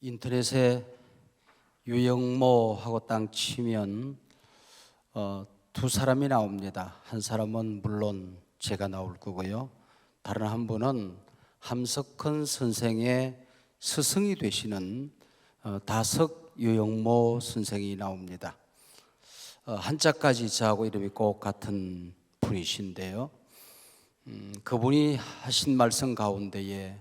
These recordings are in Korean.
인터넷에 유영모하고 딱 치면 두 사람이 나옵니다. 한 사람은 물론 제가 나올 거고요. 다른 한 분은 함석헌 선생의 스승이 되시는 다석 유영모 선생이 나옵니다. 한자까지 저하고 이름이 꼭 같은 분이신데요. 그분이 하신 말씀 가운데에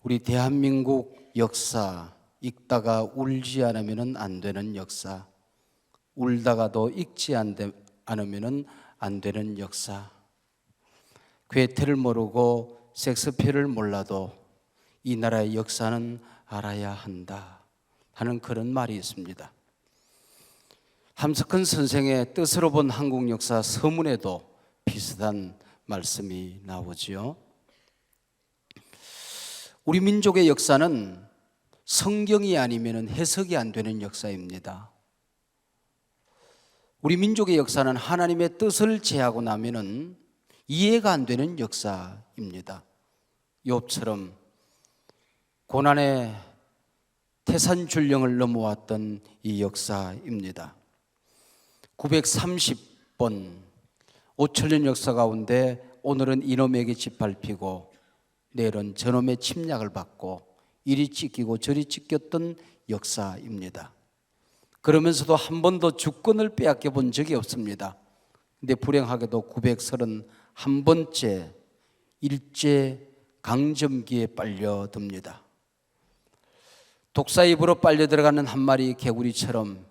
우리 대한민국 역사, 읽다가 울지 않으면 안 되는 역사, 울다가도 읽지 않으면 안 되는 역사, 괴테를 모르고 섹스피어를 몰라도 이 나라의 역사는 알아야 한다 하는 그런 말이 있습니다. 함석헌 선생의 뜻으로 본 한국 역사 서문에도 비슷한 말씀이 나오지요. 우리 민족의 역사는 성경이 아니면 해석이 안 되는 역사입니다. 우리 민족의 역사는 하나님의 뜻을 제하고 나면은 이해가 안 되는 역사입니다. 욥처럼 고난의 태산줄령을 넘어왔던 이 역사입니다. 930번 5천년 역사 가운데 오늘은 이놈에게 짓밟히고 내일은 저놈의 침략을 받고 이리 찢기고 저리 찢겼던 역사입니다. 그러면서도 한 번도 주권을 빼앗겨 본 적이 없습니다. 근데 불행하게도 931번째 일제 강점기에 빨려듭니다. 독사 입으로 빨려 들어가는 한 마리 개구리처럼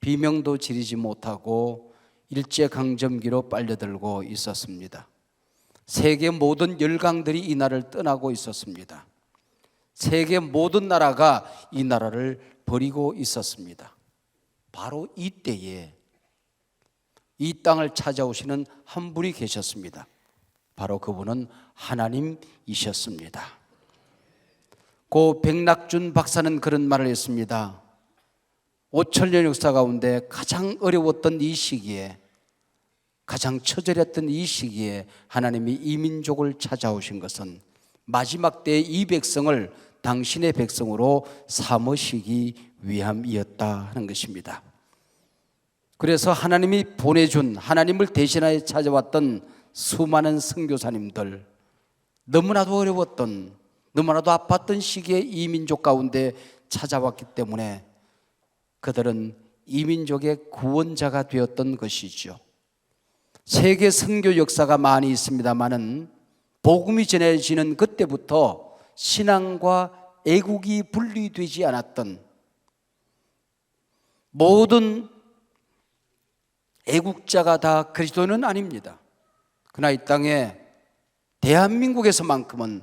비명도 지르지 못하고 일제 강점기로 빨려들고 있었습니다. 세계 모든 열강들이 이 나라를 떠나고 있었습니다. 세계 모든 나라가 이 나라를 버리고 있었습니다. 바로 이때에 이 땅을 찾아오시는 한 분이 계셨습니다. 바로 그분은 하나님이셨습니다. 고 백낙준 박사는 그런 말을 했습니다. 5천년 역사 가운데 가장 어려웠던 이 시기에, 가장 처절했던 이 시기에 하나님이 이 민족을 찾아오신 것은 마지막 때의 이 백성을 당신의 백성으로 삼으시기 위함이었다 하는 것입니다. 그래서 하나님이 보내준, 하나님을 대신하여 찾아왔던 수많은 선교사님들, 너무나도 어려웠던, 너무나도 아팠던 시기에 이 민족 가운데 찾아왔기 때문에 그들은 이 민족의 구원자가 되었던 것이죠. 세계 선교 역사가 많이 있습니다마는 복음이 전해지는 그때부터 신앙과 애국이 분리되지 않았던, 모든 애국자가 다 그리스도인은 아닙니다. 그러나 이 땅에 대한민국에서만큼은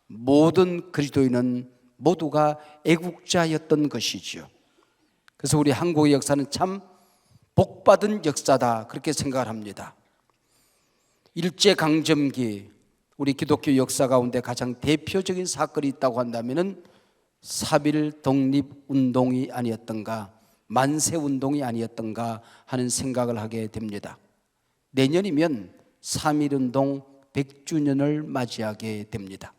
모든 그리스도인은 모두가 애국자였던 것이죠. 그래서 우리 한국의 역사는 참 복받은 역사다 그렇게 생각을 합니다. 일제강점기, 우리 기독교 역사 가운데 가장 대표적인 사건이 있다고 한다면 3.1 독립운동이 아니었던가, 만세운동이 아니었던가 하는 생각을 하게 됩니다. 내년이면 3.1운동 100주년을 맞이하게 됩니다.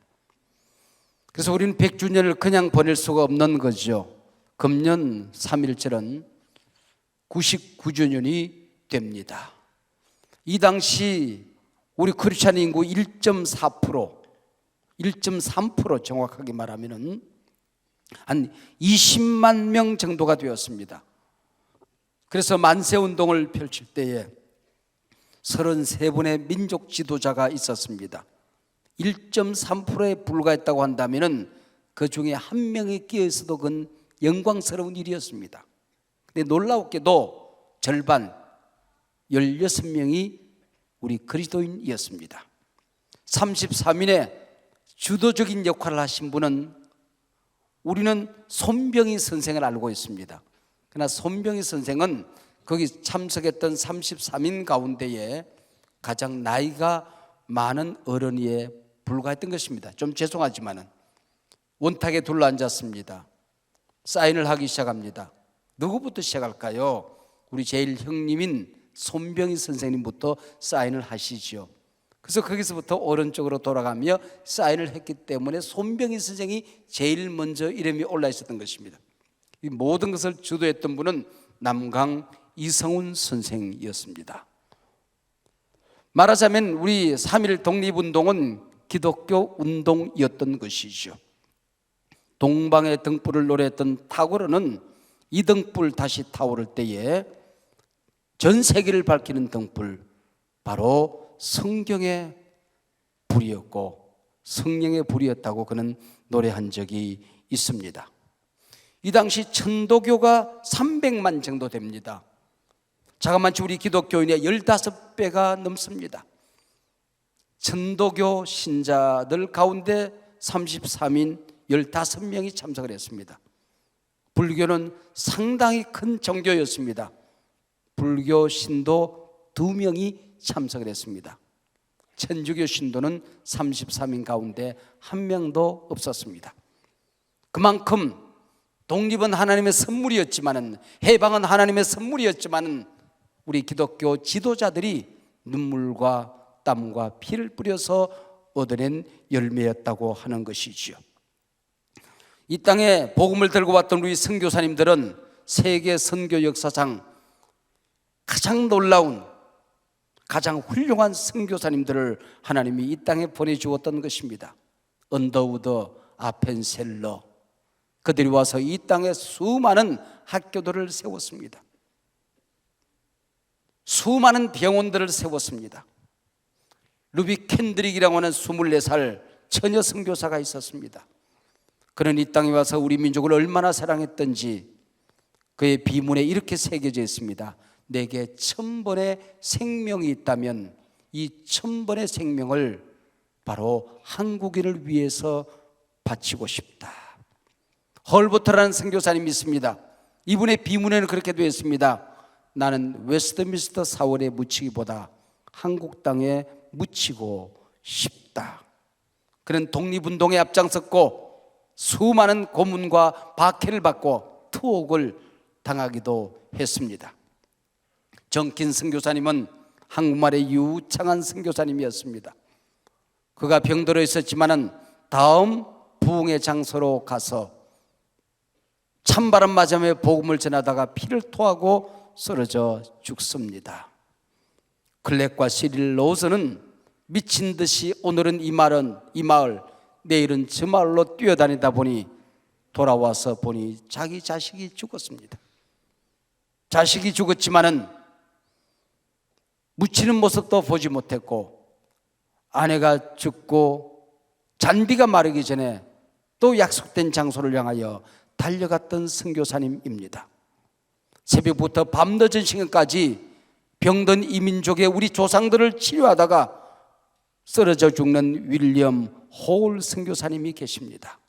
그래서 우리는 100주년을 그냥 보낼 수가 없는 거죠. 금년 3.1절은 99주년이 됩니다. 이 당시 우리 크리스찬 인구 1.4%, 1.3% 정확하게 말하면 한 20만 명 정도가 되었습니다. 그래서 만세운동을 펼칠 때에 33분의 민족 지도자가 있었습니다. 1.3%에 불과했다고 한다면 그 중에 한 명이 끼어 있어도 그건 영광스러운 일이었습니다. 근데 놀랍게도 절반 16명이 우리 그리스도인이었습니다. 33인의 주도적인 역할을 하신 분은 우리는 손병희 선생을 알고 있습니다. 그러나 손병희 선생은 거기 참석했던 33인 가운데에 가장 나이가 많은 어른이에 불과했던 것입니다. 좀 죄송하지만은 원탁에 둘러앉았습니다. 사인을 하기 시작합니다. 누구부터 시작할까요? 우리 제일 형님인 손병희 선생님부터 사인을 하시죠. 그래서 거기서부터 오른쪽으로 돌아가며 사인을 했기 때문에 손병희 선생이 제일 먼저 이름이 올라 있었던 것입니다. 이 모든 것을 주도했던 분은 남강 이성훈 선생이었습니다. 말하자면 우리 3.1 독립운동은 기독교 운동이었던 것이죠. 동방의 등불을 노래했던 타고르는 이 등불 다시 타오를 때에 전 세계를 밝히는 등불, 바로 성경의 불이었고 성령의 불이었다고 그는 노래한 적이 있습니다. 이 당시 천도교가 300만 정도 됩니다. 자그마치 우리 기독교인의 15배가 넘습니다. 천도교 신자들 가운데 33인 15명이 참석을 했습니다. 불교는 상당히 큰 종교였습니다. 불교 신도 2명이 참석을 했습니다. 천주교 신도는 33인 가운데 1명도 없었습니다. 그만큼 독립은 하나님의 선물이었지만은, 해방은 하나님의 선물이었지만은 우리 기독교 지도자들이 눈물과 땀과 피를 뿌려서 얻어낸 열매였다고 하는 것이지요. 이 땅에 복음을 들고 왔던 우리 선교사님들은 세계 선교 역사상 가장 놀라운, 가장 훌륭한 선교사님들을 하나님이 이 땅에 보내주었던 것입니다. 언더우드, 아펜셀러, 그들이 와서 이 땅에 수많은 학교들을 세웠습니다. 수많은 병원들을 세웠습니다. 루비 캔드릭이라고 하는 24살 처녀 선교사가 있었습니다. 그는 이 땅에 와서 우리 민족을 얼마나 사랑했던지 그의 비문에 이렇게 새겨져 있습니다. 내게 1000번의 생명이 있다면 이 1000번의 생명을 바로 한국인을 위해서 바치고 싶다. 헐버터라는 선교사님이 있습니다. 이분의 비문에는 그렇게 되어 있습니다. 나는 웨스트민스터 사원에 묻히기보다 한국 땅에 묻히고 싶다. 그는 독립운동에 앞장섰고 수많은 고문과 박해를 받고 투옥을 당하기도 했습니다. 정킨 선교사님은 한국말의 유창한 선교사님이었습니다. 그가 병들어 있었지만은 다음 부흥의 장소로 가서 찬바람 맞으며 복음을 전하다가 피를 토하고 쓰러져 죽습니다. 클렉과 시릴 로즈는 미친 듯이 오늘은 이 마을, 내일은 저 마을로 뛰어다니다 보니 돌아와서 보니 자기 자식이 죽었습니다. 자식이 죽었지만은 묻히는 모습도 보지 못했고 아내가 죽고 잔비가 마르기 전에 또 약속된 장소를 향하여 달려갔던 선교사님입니다. 새벽부터 밤늦은 시간까지 병든 이민족의 우리 조상들을 치료하다가 쓰러져 죽는 윌리엄 홀 선교사님이 계십니다.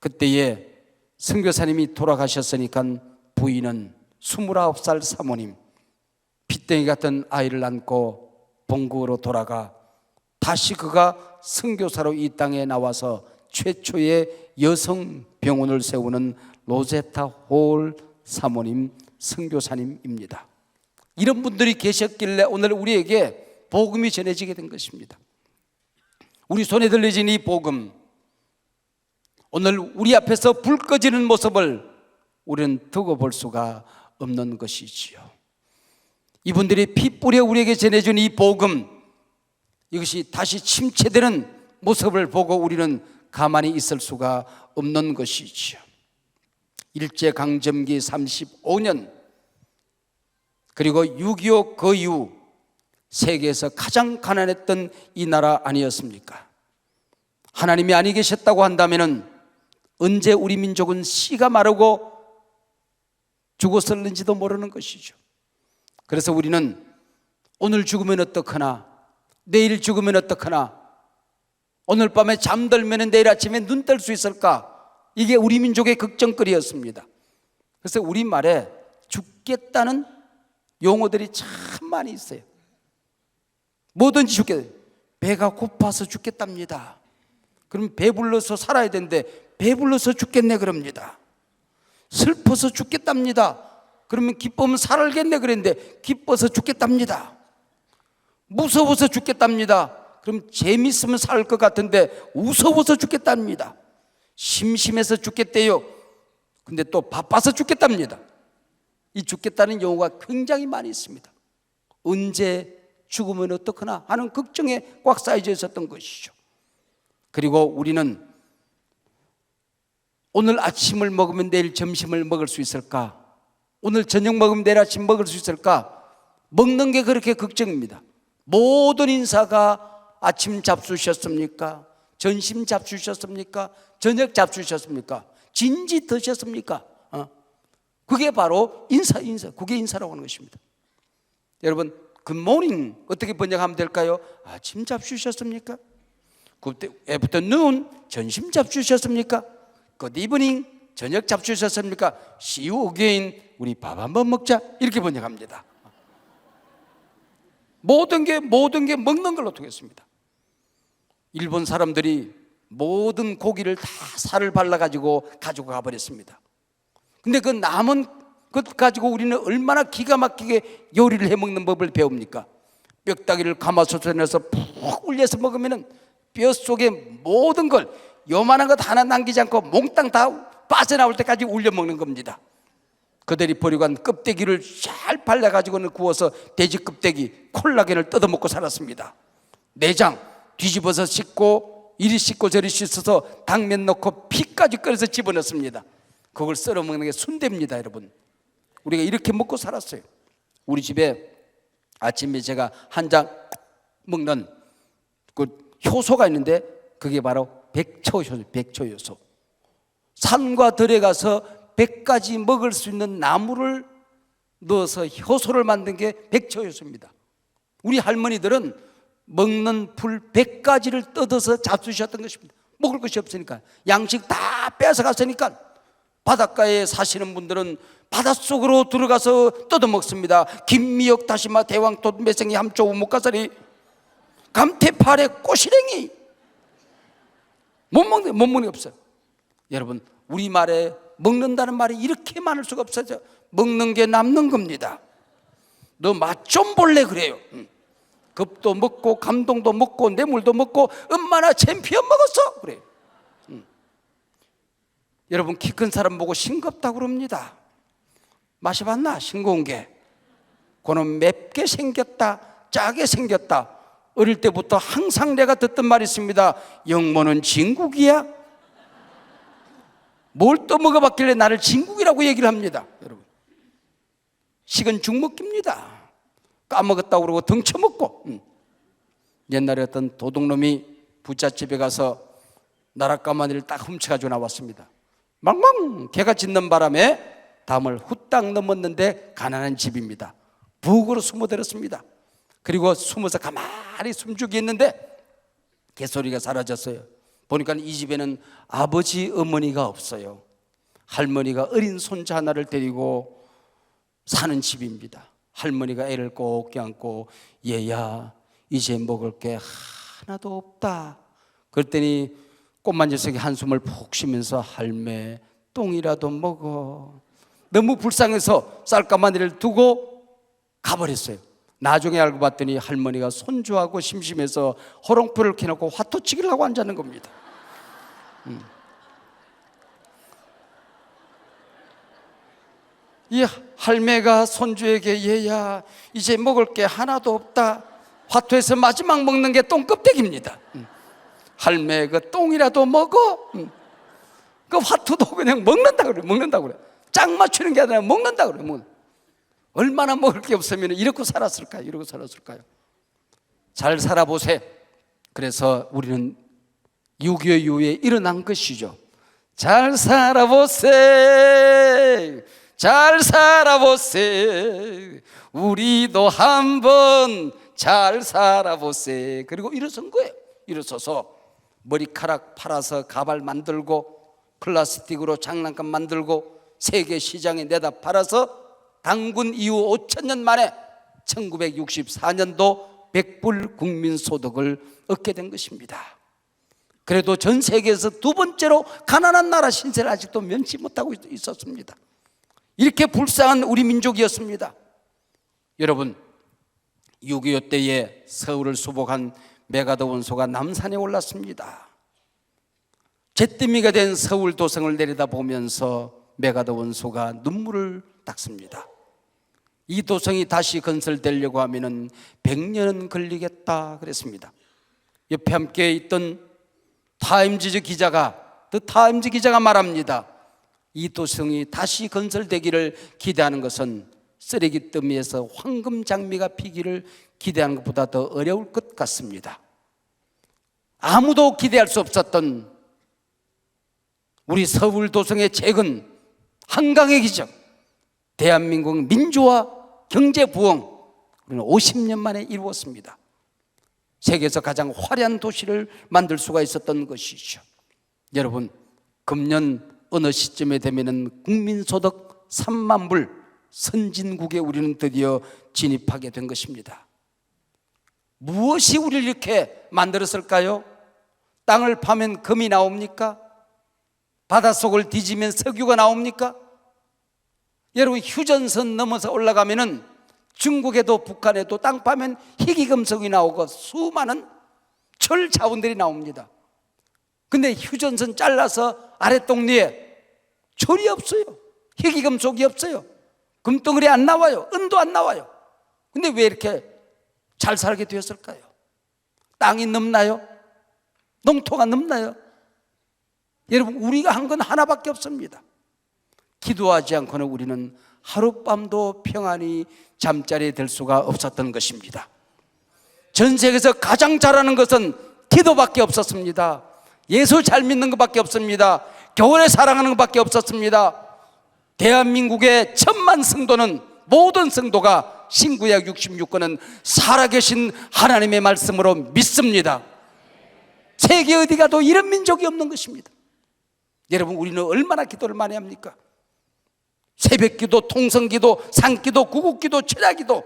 그때에 선교사님이 돌아가셨으니까 부인은 29살 사모님, 핏덩이 같은 아이를 안고 본국으로 돌아가 다시 그가 선교사로 이 땅에 나와서 최초의 여성 병원을 세우는 로제타 홀 사모님 선교사님입니다. 이런 분들이 계셨길래 오늘 우리에게 복음이 전해지게 된 것입니다. 우리 손에 들려진 이 복음, 오늘 우리 앞에서 불 꺼지는 모습을 우리는 두고 볼 수가 없는 것이지요. 이분들이 피 뿌려 우리에게 전해준 이 복음, 이것이 다시 침체되는 모습을 보고 우리는 가만히 있을 수가 없는 것이지요. 일제강점기 35년 그리고 6.25 그 이후 세계에서 가장 가난했던 이 나라 아니었습니까? 하나님이 아니 계셨다고 한다면 언제 우리 민족은 씨가 마르고 죽었을는지도 모르는 것이죠. 그래서 우리는 오늘 죽으면 어떡하나, 내일 죽으면 어떡하나, 오늘 밤에 잠들면 내일 아침에 눈 뜰 수 있을까, 이게 우리 민족의 걱정거리였습니다. 그래서 우리말에 죽겠다는 용어들이 참 많이 있어요. 뭐든지 죽겠다. 배가 고파서 죽겠답니다. 그럼 배불러서 살아야 되는데 배불러서 죽겠네 그럽니다. 슬퍼서 죽겠답니다. 그러면 기쁘면 살겠네 그랬는데 기뻐서 죽겠답니다. 무서워서 죽겠답니다. 그럼 재밌으면 살 것 같은데 무서워서 죽겠답니다. 심심해서 죽겠대요. 근데 또 바빠서 죽겠답니다. 이 죽겠다는 용어가 굉장히 많이 있습니다. 언제 죽으면 어떡하나 하는 걱정에 꽉 쌓여져 있었던 것이죠. 그리고 우리는 오늘 아침을 먹으면 내일 점심을 먹을 수 있을까? 오늘 저녁 먹으면 내일 아침 먹을 수 있을까? 먹는 게 그렇게 걱정입니다. 모든 인사가 아침 잡수셨습니까? 점심 잡수셨습니까? 저녁 잡수셨습니까? 진지 드셨습니까? 그게 바로 인사. 그게 인사라고 하는 것입니다. 여러분, 굿모닝 어떻게 번역하면 될까요? 아침 잡수셨습니까? 애프터 눈 점심 잡수셨습니까? 굿 이브닝 저녁 잡수셨습니까? See you again, 우리 밥 한번 먹자, 이렇게 번역합니다. 모든 게 먹는 걸로 통했습니다. 일본 사람들이 모든 고기를 다 살을 발라가지고 가지고 가버렸습니다. 근데 그 남은 것 가지고 우리는 얼마나 기가 막히게 요리를 해먹는 법을 배웁니까? 뼈다귀를 가마솥에 넣어서 푹 울려서 먹으면 뼈 속에 모든 걸 요만한 것 하나 남기지 않고 몽땅 다 빠져나올 때까지 울려 먹는 겁니다. 그들이 버리고 간 껍데기를 잘 발라가지고는 구워서 돼지 껍데기, 콜라겐을 뜯어먹고 살았습니다. 내장 뒤집어서 씻고 이리 씻고 저리 씻어서 당면 넣고 피까지 끓여서 집어넣습니다. 그걸 썰어 먹는 게 순대입니다. 여러분, 우리가 이렇게 먹고 살았어요. 우리 집에 아침에 제가 한 장 먹는 그 효소가 있는데 그게 바로 백초효소. 산과 들에 가서 100가지 먹을 수 있는 나무를 넣어서 효소를 만든 게 백초효소입니다. 우리 할머니들은 먹는 풀 100가지를 뜯어서 잡수셨던 것입니다. 먹을 것이 없으니까, 양식 다 뺏어갔으니까. 바닷가에 사시는 분들은 바닷속으로 들어가서 뜯어먹습니다. 김미역, 다시마, 대왕토, 매생이, 함초, 우뭇가사리, 감태파래, 꼬시랭이. 못 먹는 게 없어요. 여러분, 우리말에 먹는다는 말이 이렇게 많을 수가 없어요. 먹는 게 남는 겁니다. 너 맛 좀 볼래 그래요. 겁도 먹고 감동도 먹고 뇌물도 먹고 얼마나 챔피언 먹었어 그래요. 여러분, 키 큰 사람 보고 싱겁다고 그럽니다. 마셔봤나? 싱거운 게. 그는 맵게 생겼다, 짜게 생겼다. 어릴 때부터 항상 내가 듣던 말이 있습니다. 영모는 진국이야? 뭘 또 먹어봤길래 나를 진국이라고 얘기를 합니다. 여러분, 식은 죽먹기입니다. 까먹었다고 그러고 덩쳐먹고. 옛날에 어떤 도둑놈이 부잣집에 가서 나랏가마니를 딱 훔쳐가지고 나왔습니다. 망망 개가 짖는 바람에 담을 후딱 넘었는데 가난한 집입니다. 북으로 숨어들었습니다. 그리고 숨어서 가만히 숨죽이 있는데 개소리가 사라졌어요. 보니까 이 집에는 아버지 어머니가 없어요. 할머니가 어린 손자 하나를 데리고 사는 집입니다. 할머니가 애를 꼭 껴안고 얘야 이제 먹을 게 하나도 없다. 그랬더니 꽃만 녀석이 한숨을 푹 쉬면서 할매 똥이라도 먹어. 너무 불쌍해서 쌀가마니를 두고 가버렸어요. 나중에 알고 봤더니 할머니가 손주하고 심심해서 호롱불을 켜놓고 화투치기를 하고 앉았는 겁니다. 이 할매가 손주에게 얘야 이제 먹을 게 하나도 없다. 화투에서 마지막 먹는 게 똥껍데기입니다. 할매 그 똥이라도 먹어. 그 화투도 그냥 먹는다 그래. 짝 맞추는 게 아니라 먹는다 그래. 얼마나 먹을 게 없으면 이러고 살았을까요? 잘 살아보세요. 그래서 우리는 6.25 이후에 일어난 것이죠. 잘 살아보세요. 우리도 한번 잘 살아보세요. 그리고 일어선 거예요. 일어서서 머리카락 팔아서 가발 만들고 플라스틱으로 장난감 만들고 세계 시장에 내다 팔아서 당군 이후 5,000년 만에 1964년도 100불 국민소득을 얻게 된 것입니다. 그래도 전 세계에서 두 번째로 가난한 나라 신세를 아직도 면치 못하고 있었습니다. 이렇게 불쌍한 우리 민족이었습니다. 여러분, 6.25 때에 서울을 수복한 메가더 원소가 남산에 올랐습니다. 잿더미가 된 서울 도성을 내려다보면서 메가더 원소가 눈물을 닦습니다. 이 도성이 다시 건설되려고 하면 100년은 걸리겠다 그랬습니다. 옆에 함께 있던 타임즈 기자가 말합니다. 이 도성이 다시 건설되기를 기대하는 것은 쓰레기 더미에서 황금 장미가 피기를 기대하는 것보다 더 어려울 것 같습니다. 아무도 기대할 수 없었던 우리 서울 도성의 재건, 한강의 기적, 대한민국 민주화, 경제 부흥, 우리는 50년 만에 이루었습니다. 세계에서 가장 화려한 도시를 만들 수가 있었던 것이죠. 여러분, 금년 어느 시점에 되면은 국민소득 3만 불 선진국에 우리는 드디어 진입하게 된 것입니다. 무엇이 우리를 이렇게 만들었을까요? 땅을 파면 금이 나옵니까? 바닷속을 뒤지면 석유가 나옵니까? 여러분, 휴전선 넘어서 올라가면은 중국에도 북한에도 땅 파면 희귀금속이 나오고 수많은 철 자원들이 나옵니다. 근데 휴전선 잘라서 아랫동네에 철이 없어요. 희귀금속이 없어요. 금덩어리 안 나와요. 은도 안 나와요. 근데 왜 이렇게 잘 살게 되었을까요? 땅이 넘나요? 농토가 넘나요? 여러분, 우리가 한 건 하나밖에 없습니다. 기도하지 않고는 우리는 하룻밤도 평안히 잠자리에 들 수가 없었던 것입니다. 전 세계에서 가장 잘하는 것은 기도밖에 없었습니다. 예수 잘 믿는 것밖에 없습니다. 교회를 사랑하는 것밖에 없었습니다. 대한민국의 1000만 성도는, 모든 성도가 신구약 66권은 살아계신 하나님의 말씀으로 믿습니다. 세계 어디 가도 이런 민족이 없는 것입니다. 여러분, 우리는 얼마나 기도를 많이 합니까? 새벽기도, 통성기도, 산기도, 구국기도, 철야기도.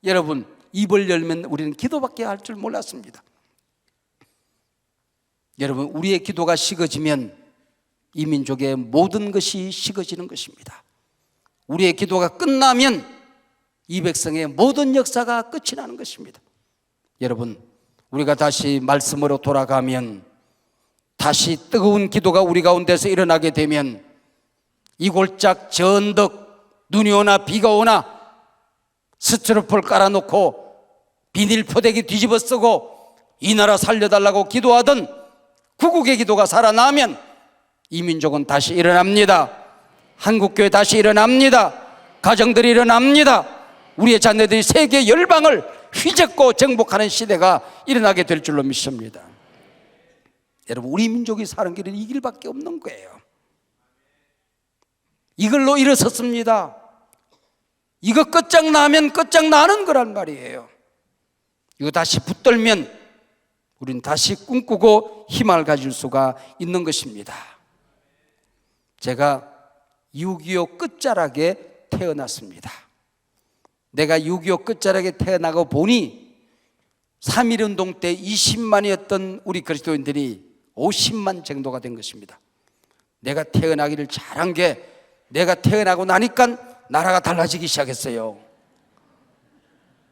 여러분, 입을 열면 우리는 기도밖에 할 줄 몰랐습니다. 여러분, 우리의 기도가 식어지면 이 민족의 모든 것이 식어지는 것입니다. 우리의 기도가 끝나면 이 백성의 모든 역사가 끝이 나는 것입니다. 여러분, 우리가 다시 말씀으로 돌아가면, 다시 뜨거운 기도가 우리 가운데서 일어나게 되면 이 골짝 저 언덕, 눈이 오나 비가 오나 스티로폼 깔아놓고 비닐 포대기 뒤집어 쓰고 이 나라 살려달라고 기도하던 구국의 기도가 살아나면 이 민족은 다시 일어납니다. 한국교회 다시 일어납니다. 가정들이 일어납니다. 우리의 자녀들이 세계 열방을 휘젓고 정복하는 시대가 일어나게 될 줄로 믿습니다. 여러분, 우리 민족이 사는 길은 이 길밖에 없는 거예요. 이걸로 일어섰습니다. 이거 끝장나면 끝장나는 거란 말이에요. 이거 다시 붙들면 우리는 다시 꿈꾸고 희망을 가질 수가 있는 것입니다. 제가 6.25 끝자락에 태어났습니다. 내가 6.25 끝자락에 태어나고 보니 3.1운동 때 20만이었던 우리 그리스도인들이 50만 정도가 된 것입니다. 내가 태어나기를 잘한 게, 내가 태어나고 나니까 나라가 달라지기 시작했어요.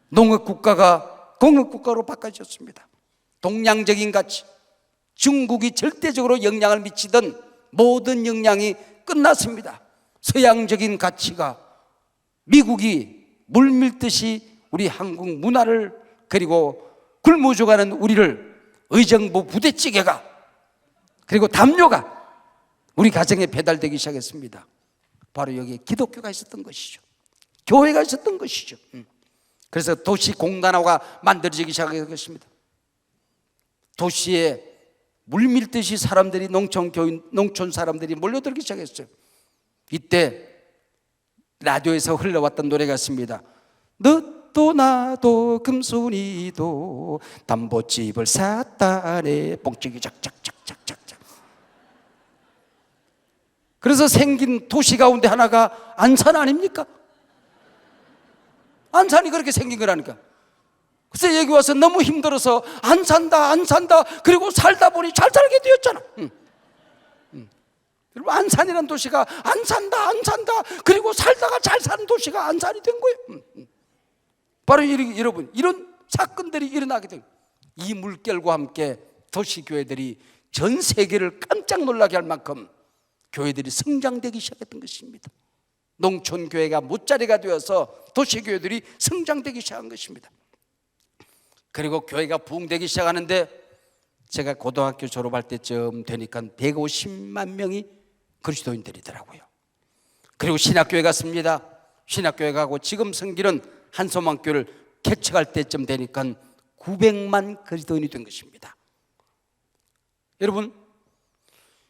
농업국가가 공업국가로 바꿔졌습니다. 동양적인 가치, 중국이 절대적으로 영향을 미치던 모든 영향이 끝났습니다. 서양적인 가치가, 미국이 물밀듯이 우리 한국 문화를, 그리고 굶어 죽어가는 우리를 의정부 부대찌개가, 그리고 담요가 우리 가정에 배달되기 시작했습니다. 바로 여기에 기독교가 있었던 것이죠. 교회가 있었던 것이죠. 그래서 도시 공단화가 만들어지기 시작한 것입니다. 도시에 물밀듯이 사람들이, 농촌 사람들이 몰려들기 시작했어요. 이때 라디오에서 흘러왔던 노래가 있습니다. 너도 나도 금순이도 담보집을 샀다네, 뽕찌기 작작작작작작. 그래서 생긴 도시 가운데 하나가 안산 아닙니까? 안산이 그렇게 생긴 거라니까. 그래서 여기 와서 너무 힘들어서 안 산다. 그리고 살다 보니 잘 살게 되었잖아. 여러분, 안산이라는 도시가 안 산다. 그리고 살다가 잘 사는 도시가 안산이 된 거예요. 바로 여러분, 이런 사건들이 일어나게 됩니다. 이 물결과 함께 도시교회들이 전 세계를 깜짝 놀라게 할 만큼 교회들이 성장되기 시작했던 것입니다. 농촌교회가 못자리가 되어서 도시교회들이 성장되기 시작한 것입니다. 그리고 교회가 부흥되기 시작하는데, 제가 고등학교 졸업할 때쯤 되니까 150만 명이 그리스도인들이더라고요. 그리고 신학교회 갔습니다. 신학교회 가고 지금 성기는 한소망교를 개척할 때쯤 되니까 900만 그리스도인이 된 것입니다. 여러분,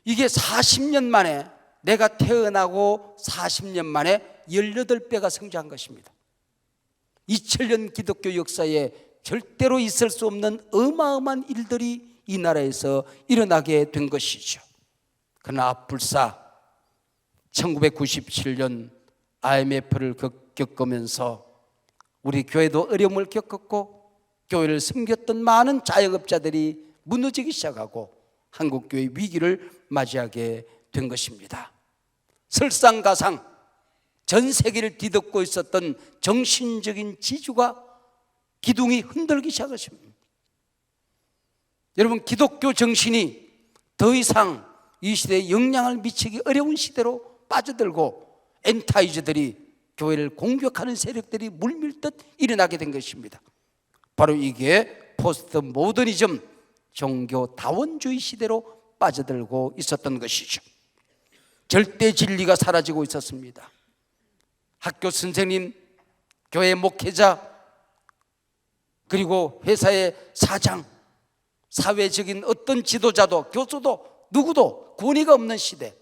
이게 40년 만에, 내가 태어나고 40년 만에 18배가 성장한 것입니다. 2000년 기독교 역사에 절대로 있을 수 없는 어마어마한 일들이 이 나라에서 일어나게 된 것이죠. 그러나 불사 1997년 IMF를 겪으면서 우리 교회도 어려움을 겪었고, 교회를 섬겼던 많은 자영업자들이 무너지기 시작하고 한국교회 위기를 맞이하게 된 것입니다. 설상가상 전 세계를 뒤덮고 있었던 정신적인 지주가 기둥이 흔들기 시작했습니다. 여러분, 기독교 정신이 더 이상 이 시대에 영향을 미치기 어려운 시대로 빠져들고 엔타이즈들이 교회를 공격하는 세력들이 물밀듯 일어나게 된 것입니다. 바로 이게 포스트 모더니즘, 종교 다원주의 시대로 빠져들고 있었던 것이죠. 절대 진리가 사라지고 있었습니다. 학교 선생님, 교회 목회자, 그리고 회사의 사장, 사회적인 어떤 지도자도, 교수도, 누구도 권위가 없는 시대,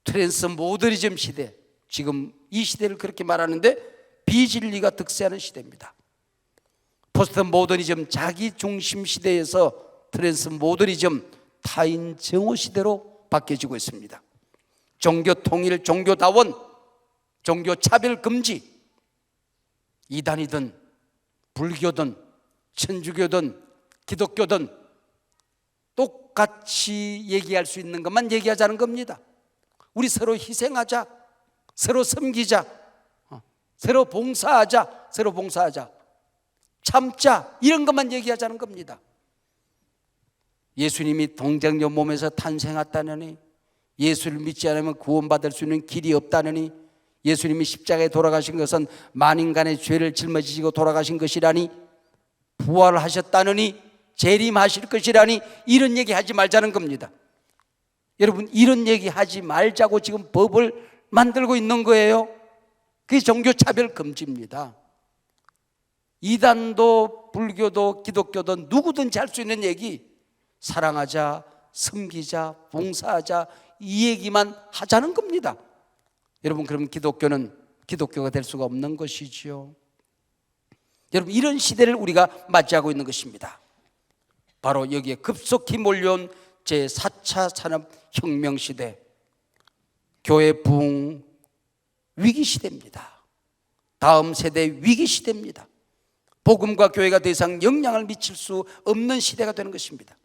트랜스 모더니즘 시대, 지금 이 시대를 그렇게 말하는데 비진리가 득세하는 시대입니다. 포스트 모더니즘, 자기 중심 시대에서 트랜스 모더니즘, 타인 정오 시대로 바뀌어지고 있습니다. 종교 통일, 종교 다원, 종교 차별 금지, 이단이든 불교든 천주교든 기독교든 똑같이 얘기할 수 있는 것만 얘기하자는 겁니다. 우리 서로 희생하자, 서로 섬기자, 서로 봉사하자, 참자, 이런 것만 얘기하자는 겁니다. 예수님이 동정녀 몸에서 탄생했다느니, 예수를 믿지 않으면 구원받을 수 있는 길이 없다느니, 예수님이 십자가에 돌아가신 것은 만인간의 죄를 짊어지시고 돌아가신 것이라니, 부활하셨다느니, 재림하실 것이라니, 이런 얘기 하지 말자는 겁니다. 여러분, 이런 얘기 하지 말자고 지금 법을 만들고 있는 거예요. 그게 종교차별 금지입니다. 이단도 불교도 기독교도 누구든지 할 수 있는 얘기, 사랑하자, 섬기자, 봉사하자, 이 얘기만 하자는 겁니다. 여러분, 그럼 기독교는 기독교가 될 수가 없는 것이지요. 여러분, 이런 시대를 우리가 맞이하고 있는 것입니다. 바로 여기에 급속히 몰려온 제4차 산업혁명 시대, 교회 부흥 위기 시대입니다. 다음 세대 위기 시대입니다. 복음과 교회가 더 이상 영향을 미칠 수 없는 시대가 되는 것입니다.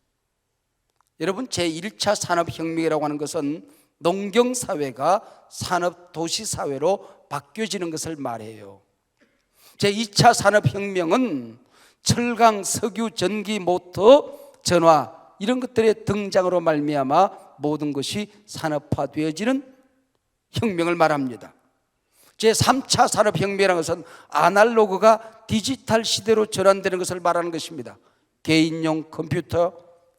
여러분, 제1차 산업혁명이라고 하는 것은 농경사회가 산업도시사회로 바뀌어지는 것을 말해요. 제2차 산업혁명은 철강, 석유, 전기, 모터, 전화, 이런 것들의 등장으로 말미암아 모든 것이 산업화되어지는 혁명을 말합니다. 제3차 산업혁명이라는 것은 아날로그가 디지털 시대로 전환되는 것을 말하는 것입니다. 개인용 컴퓨터,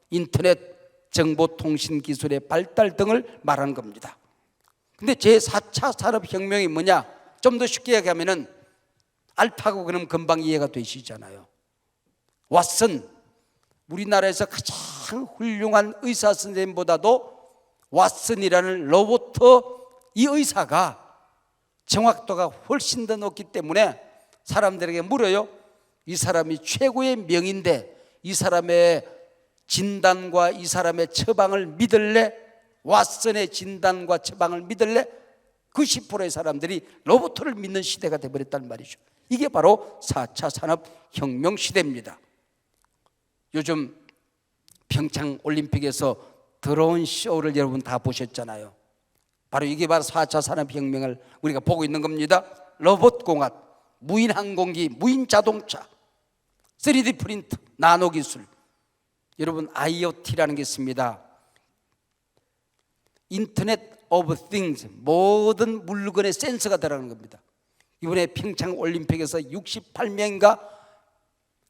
인터넷, 정보통신 기술의 발달 등을 말하는 겁니다. 근데 제4차 산업혁명이 뭐냐? 좀 더 쉽게 얘기하면은, 알파고 그럼 금방 이해가 되시잖아요. 왓슨, 우리나라에서 가장 훌륭한 의사 선생님보다도 왓슨이라는 로봇, 이 의사가 정확도가 훨씬 더 높기 때문에 사람들에게 물어요. 이 사람이 최고의 명인데 이 사람의 진단과 이 사람의 처방을 믿을래? 왓슨의 진단과 처방을 믿을래? 90%의 사람들이 로봇을 믿는 시대가 되어버렸단 말이죠. 이게 바로 4차 산업혁명 시대입니다. 요즘 평창올림픽에서 드론 쇼를 여러분 다 보셨잖아요. 바로 이게 바로 4차 산업혁명을 우리가 보고 있는 겁니다. 로봇공학, 무인 항공기, 무인 자동차, 3D 프린트, 나노 기술. 여러분, IoT라는 게 있습니다. 인터넷 오브 띵스, 모든 물건에 센서가 들어가는 겁니다. 이번에 평창 올림픽에서 68명인가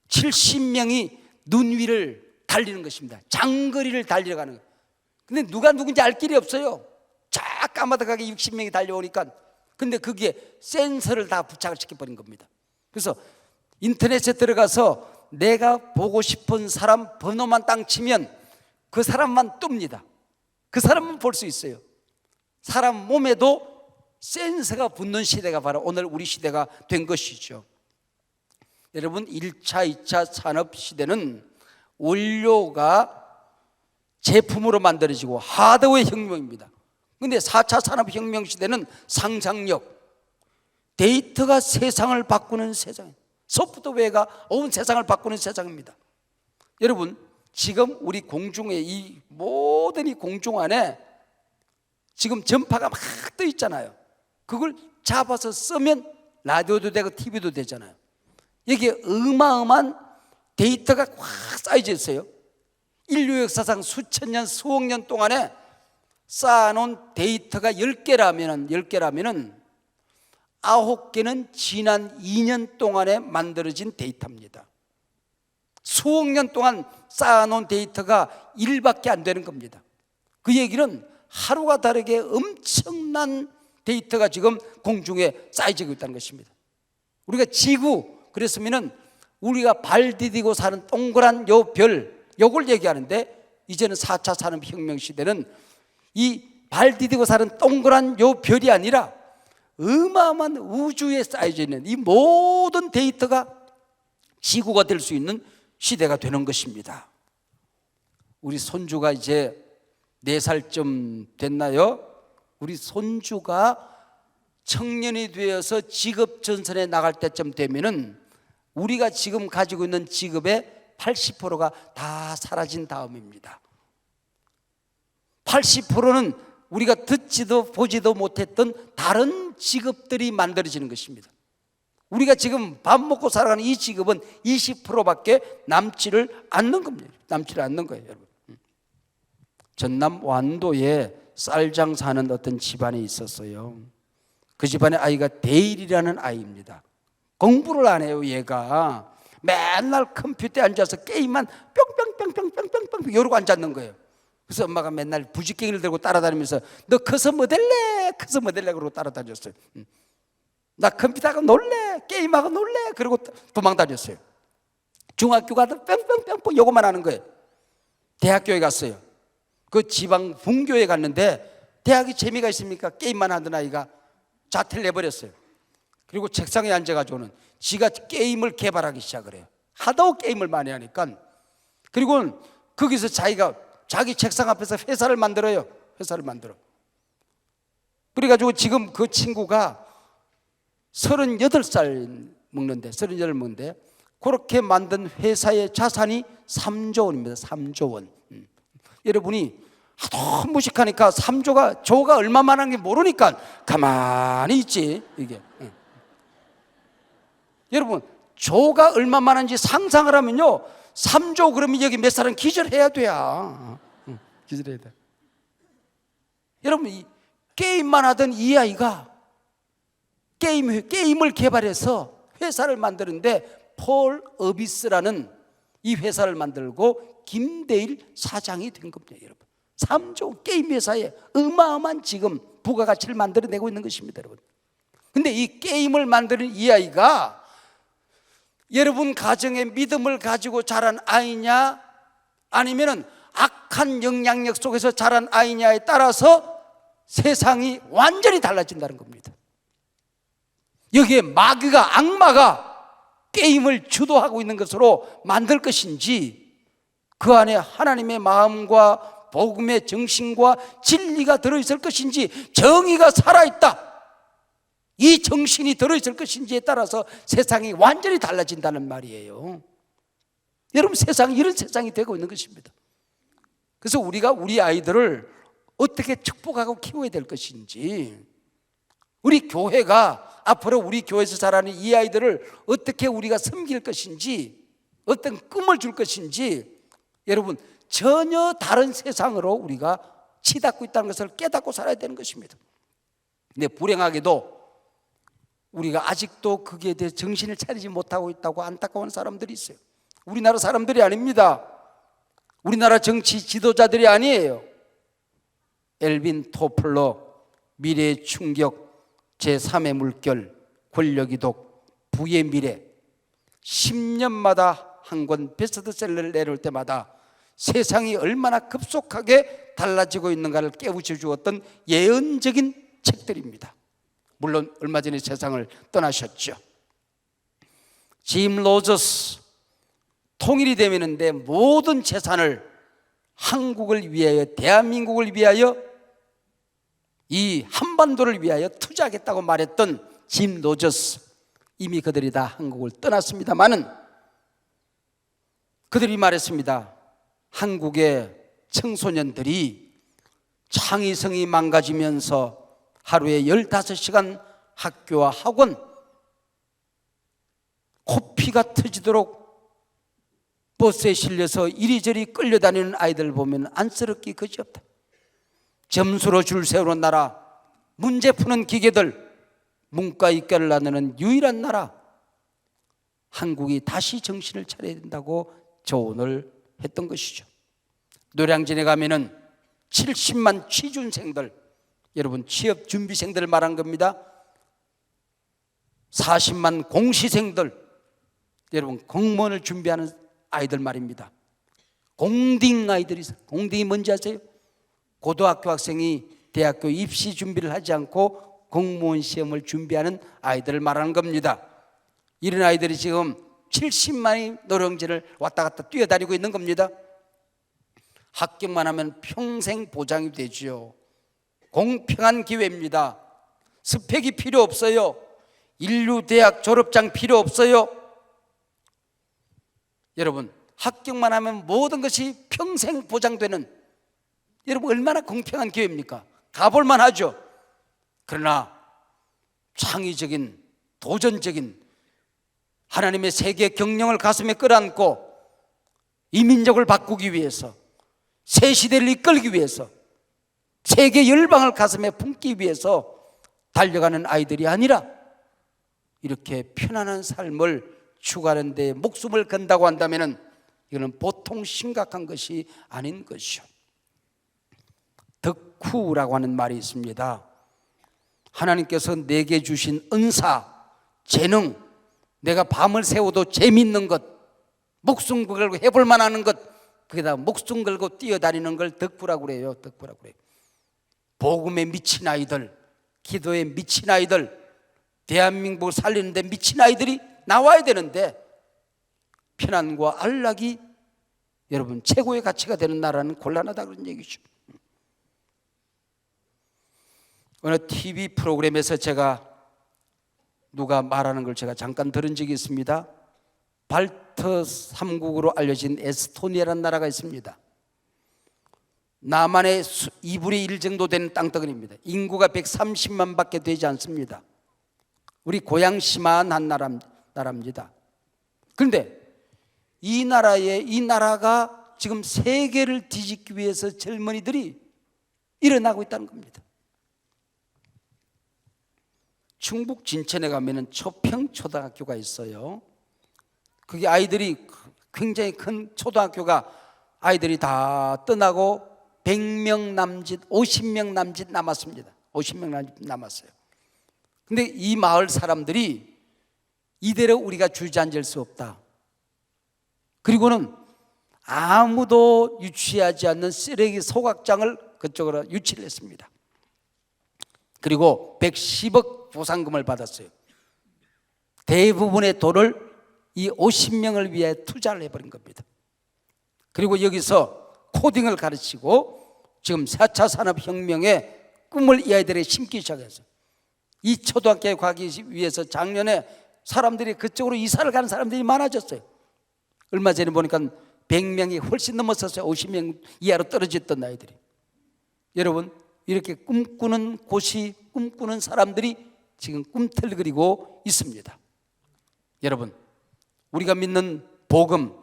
70명이 눈 위를 달리는 것입니다. 장거리를 달려가는 거예요. 근데 누가 누군지 알 길이 없어요. 쫙 까마득하게 60명이 달려오니까. 근데 거기에 센서를 다 부착을 시켜버린 겁니다. 그래서 인터넷에 들어가서 내가 보고 싶은 사람 번호만 땅 치면 그 사람만 뜹니다. 그 사람만 볼 수 있어요. 사람 몸에도 센서가 붙는 시대가 바로 오늘 우리 시대가 된 것이죠. 여러분, 1차, 2차 산업 시대는 원료가 제품으로 만들어지고 하드웨어 혁명입니다. 그런데 4차 산업혁명 시대는 상상력, 데이터가 세상을 바꾸는 세상, 소프트웨어가 온 세상을 바꾸는 세상입니다. 여러분, 지금 우리 공중에 이 모든 이 공중 안에 지금 전파가 막 떠 있잖아요. 그걸 잡아서 쓰면 라디오도 되고 TV도 되잖아요. 여기에 어마어마한 데이터가 확 쌓여져 있어요. 인류 역사상 수천 년, 수억 년 동안에 쌓아놓은 데이터가 10개라면 9개는 지난 2년 동안에 만들어진 데이터입니다. 수억 년 동안 쌓아놓은 데이터가 1밖에 안 되는 겁니다. 그 얘기는 하루가 다르게 엄청난 데이터가 지금 공중에 쌓여지고 있다는 것입니다. 우리가 지구, 그랬으면은 우리가 발 디디고 사는 동그란 요 별, 요걸 얘기하는데, 이제는 4차 산업혁명 시대는 이 발 디디고 사는 동그란 요 별이 아니라 어마어마한 우주에 쌓여져 있는 이 모든 데이터가 지구가 될 수 있는 시대가 되는 것입니다. 우리 손주가 이제 4살쯤 됐나요? 우리 손주가 청년이 되어서 직업전선에 나갈 때쯤 되면은 우리가 지금 가지고 있는 직업의 80%가 다 사라진 다음입니다. 80%는 우리가 듣지도 보지도 못했던 다른 직업들이 만들어지는 것입니다. 우리가 지금 밥 먹고 살아가는 이 직업은 20%밖에 남지를 않는 겁니다. 남지를 않는 거예요, 여러분. 전남 완도에 쌀 장사하는 어떤 집안이 있었어요. 그 집안의 아이가 데일이라는 아이입니다. 공부를 안 해요. 얘가 맨날 컴퓨터에 앉아서 게임만 뿅뿅뿅뿅뿅뿅뿅 이러고 앉았는 거예요. 그래서 엄마가 맨날 부지깽이를 들고 따라다니면서 너 커서 뭐 될래? 커서 뭐 될래? 그러고 따라다녔어요. 나 컴퓨터하고 놀래? 게임하고 놀래? 그러고 도망다녔어요. 중학교 가도 뿅뿅뿅뿅 요것만 하는 거예요. 대학교에 갔어요. 그 지방 분교에 갔는데 대학이 재미가 있습니까? 게임만 하던 아이가 자퇴를 해버렸어요. 그리고 책상에 앉아가지고는 지가 게임을 개발하기 시작을 해요. 하도 게임을 많이 하니까. 그리고 거기서 자기가 자기 책상 앞에서 회사를 만들어요. 회사를 만들어. 그래가지고 지금 그 친구가 38살 먹는데 그렇게 만든 회사의 자산이 3조 원입니다. 3조 원. 여러분이 하도 무식하니까 3조가 조가 얼마만한 게 모르니까 가만히 있지 이게. 여러분, 조가 얼마만한지 상상을 하면요, 3조 그러면 여기 몇 사람 기절해야 돼요. 기절해야 돼. 여러분, 이 게임만 하던 이 아이가 게임을 개발해서 회사를 만드는데 폴 어비스라는 이 회사를 만들고 김대일 사장이 된 겁니다. 여러분, 3조 게임 회사에 어마어마한 지금 부가가치를 만들어내고 있는 것입니다. 여러분, 근데 이 게임을 만드는 이 아이가 여러분 가정의 믿음을 가지고 자란 아이냐 아니면은 악한 영향력 속에서 자란 아이냐에 따라서 세상이 완전히 달라진다는 겁니다. 여기에 마귀가, 악마가 게임을 주도하고 있는 것으로 만들 것인지, 그 안에 하나님의 마음과 복음의 정신과 진리가 들어있을 것인지, 정의가 살아있다, 이 정신이 들어있을 것인지에 따라서 세상이 완전히 달라진다는 말이에요. 여러분, 세상이 이런 세상이 되고 있는 것입니다. 그래서 우리가 우리 아이들을 어떻게 축복하고 키워야 될 것인지, 우리 교회가 앞으로 우리 교회에서 자라는 이 아이들을 어떻게 우리가 섬길 것인지, 어떤 꿈을 줄 것인지, 여러분 전혀 다른 세상으로 우리가 치닫고 있다는 것을 깨닫고 살아야 되는 것입니다. 근데 불행하게도 우리가 아직도 거기에 대해 정신을 차리지 못하고 있다고 안타까워하는 사람들이 있어요. 우리나라 사람들이 아닙니다. 우리나라 정치 지도자들이 아니에요. 엘빈 토플러, 미래의 충격, 제3의 물결, 권력의 독, 부의 미래, 10년마다 한 권 베스트셀러를 내놓을 때마다 세상이 얼마나 급속하게 달라지고 있는가를 깨우쳐 주었던 예언적인 책들입니다. 물론 얼마 전에 세상을 떠나셨죠. 짐 로저스, 통일이 되면은데 모든 재산을 한국을 위하여, 대한민국을 위하여, 이 한반도를 위하여 투자하겠다고 말했던 짐 로저스, 이미 그들이 다 한국을 떠났습니다마는 그들이 말했습니다. 한국의 청소년들이 창의성이 망가지면서 하루에 15시간 학교와 학원, 코피가 터지도록 버스에 실려서 이리저리 끌려다니는 아이들 보면 안쓰럽기 그지없다. 점수로 줄 세우는 나라, 문제 푸는 기계들, 문과 이과를 나누는 유일한 나라, 한국이 다시 정신을 차려야 된다고 조언을 했던 것이죠. 노량진에 가면은 70만 취준생들, 여러분 취업 준비생들을 말한 겁니다. 40만 공시생들, 여러분 공무원을 준비하는 아이들 말입니다. 공딩 아이들이 있어요. 공딩이 뭔지 아세요? 고등학교 학생이 대학교 입시 준비를 하지 않고 공무원 시험을 준비하는 아이들을 말하는 겁니다. 이런 아이들이 지금 70만이 노량진을 왔다 갔다 뛰어다니고 있는 겁니다. 합격만 하면 평생 보장이 되죠. 공평한 기회입니다. 스펙이 필요 없어요. 인류대학 졸업장 필요 없어요. 여러분 합격만 하면 모든 것이 평생 보장되는, 여러분 얼마나 공평한 기회입니까? 가볼만 하죠. 그러나 창의적인, 도전적인 하나님의 세계 경영을 가슴에 끌어안고 이 민족을 바꾸기 위해서, 새 시대를 이끌기 위해서, 세계 열방을 가슴에 품기 위해서 달려가는 아이들이 아니라 이렇게 편안한 삶을 추구하는 데 목숨을 건다고 한다면 이거는 보통 심각한 것이 아닌 것이죠. 덕후라고 하는 말이 있습니다. 하나님께서 내게 주신 은사, 재능, 내가 밤을 새워도 재밌는 것, 목숨 걸고 해볼 만한 것, 거기다 목숨 걸고 뛰어다니는 걸 덕후라고 그래요. 덕후라고 그래요. 복음에 미친 아이들, 기도에 미친 아이들, 대한민국을 살리는 데 미친 아이들이 나와야 되는데 편안과 안락이 여러분 최고의 가치가 되는 나라는 곤란하다 그런 얘기죠. 어느 TV 프로그램에서 제가 누가 말하는 걸 제가 잠깐 들은 적이 있습니다. 발트 3국으로 알려진 에스토니아라는 나라가 있습니다. 남한의 2분의 1 정도 되는 땅덩어리입니다. 인구가 130만 밖에 되지 않습니다. 우리 고향시만 한 나라입니다. 그런데 이 나라가 지금 세계를 뒤집기 위해서 젊은이들이 일어나고 있다는 겁니다. 충북 진천에 가면은 초평초등학교가 있어요. 그게 아이들이 굉장히 큰 초등학교가 아이들이 다 떠나고 100명 남짓, 50명 남짓 남았습니다. 50명 남짓 남았어요. 근데 이 마을 사람들이 이대로 우리가 주저앉을 수 없다. 그리고는 아무도 유치하지 않는 쓰레기 소각장을 그쪽으로 유치를 했습니다. 그리고 110억 보상금을 받았어요. 대부분의 돈을 이 50명을 위해 투자를 해버린 겁니다. 그리고 여기서 코딩을 가르치고 지금 4차 산업혁명의 꿈을 이 아이들에 심기 시작했어요. 이 초등학교에 가기 위해서 작년에 사람들이 그쪽으로 이사를 가는 사람들이 많아졌어요. 얼마 전에 보니까 100명이 훨씬 넘었었어요. 50명 이하로 떨어졌던 아이들이. 여러분 이렇게 꿈꾸는 곳이, 꿈꾸는 사람들이 지금 꿈틀거리고 있습니다. 여러분, 우리가 믿는 복음,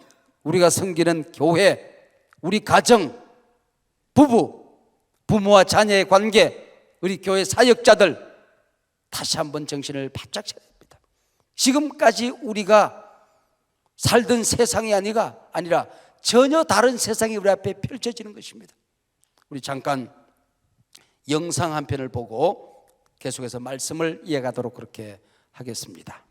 우리가 섬기는 교회, 우리 가정, 부모와 자녀의 관계, 우리 교회 사역자들 다시 한번 정신을 바짝 차려야 됩니다. 지금까지 우리가 살던 세상이 아니라 전혀 다른 세상이 우리 앞에 펼쳐지는 것입니다. 우리 잠깐 영상 한 편을 보고 계속해서 말씀을 이어가도록 그렇게 하겠습니다.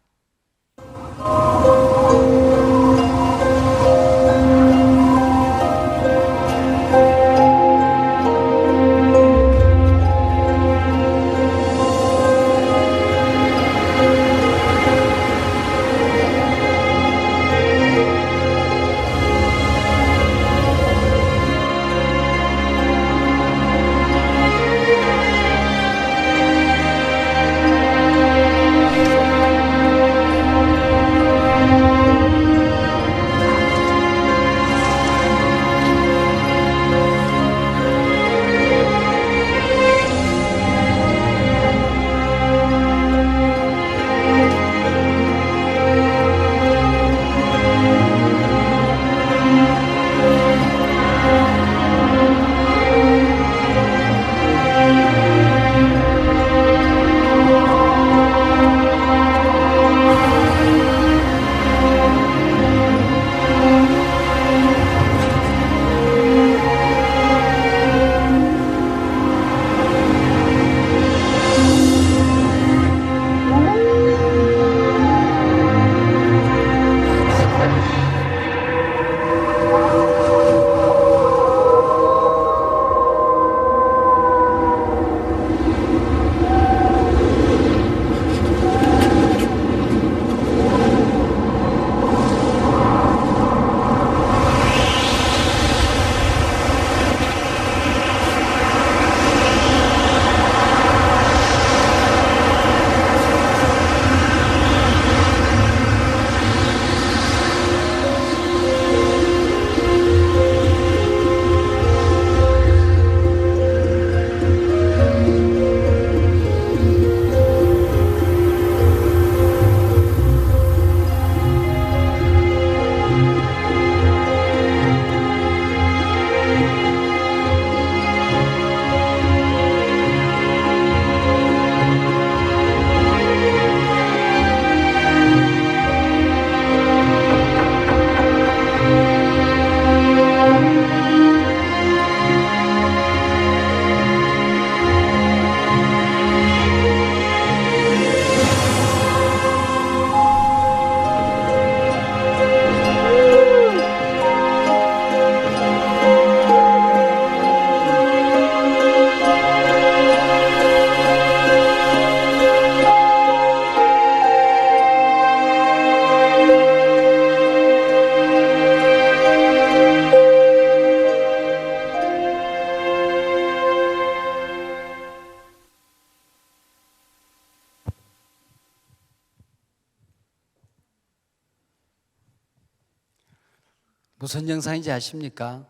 무슨 영상인지 아십니까?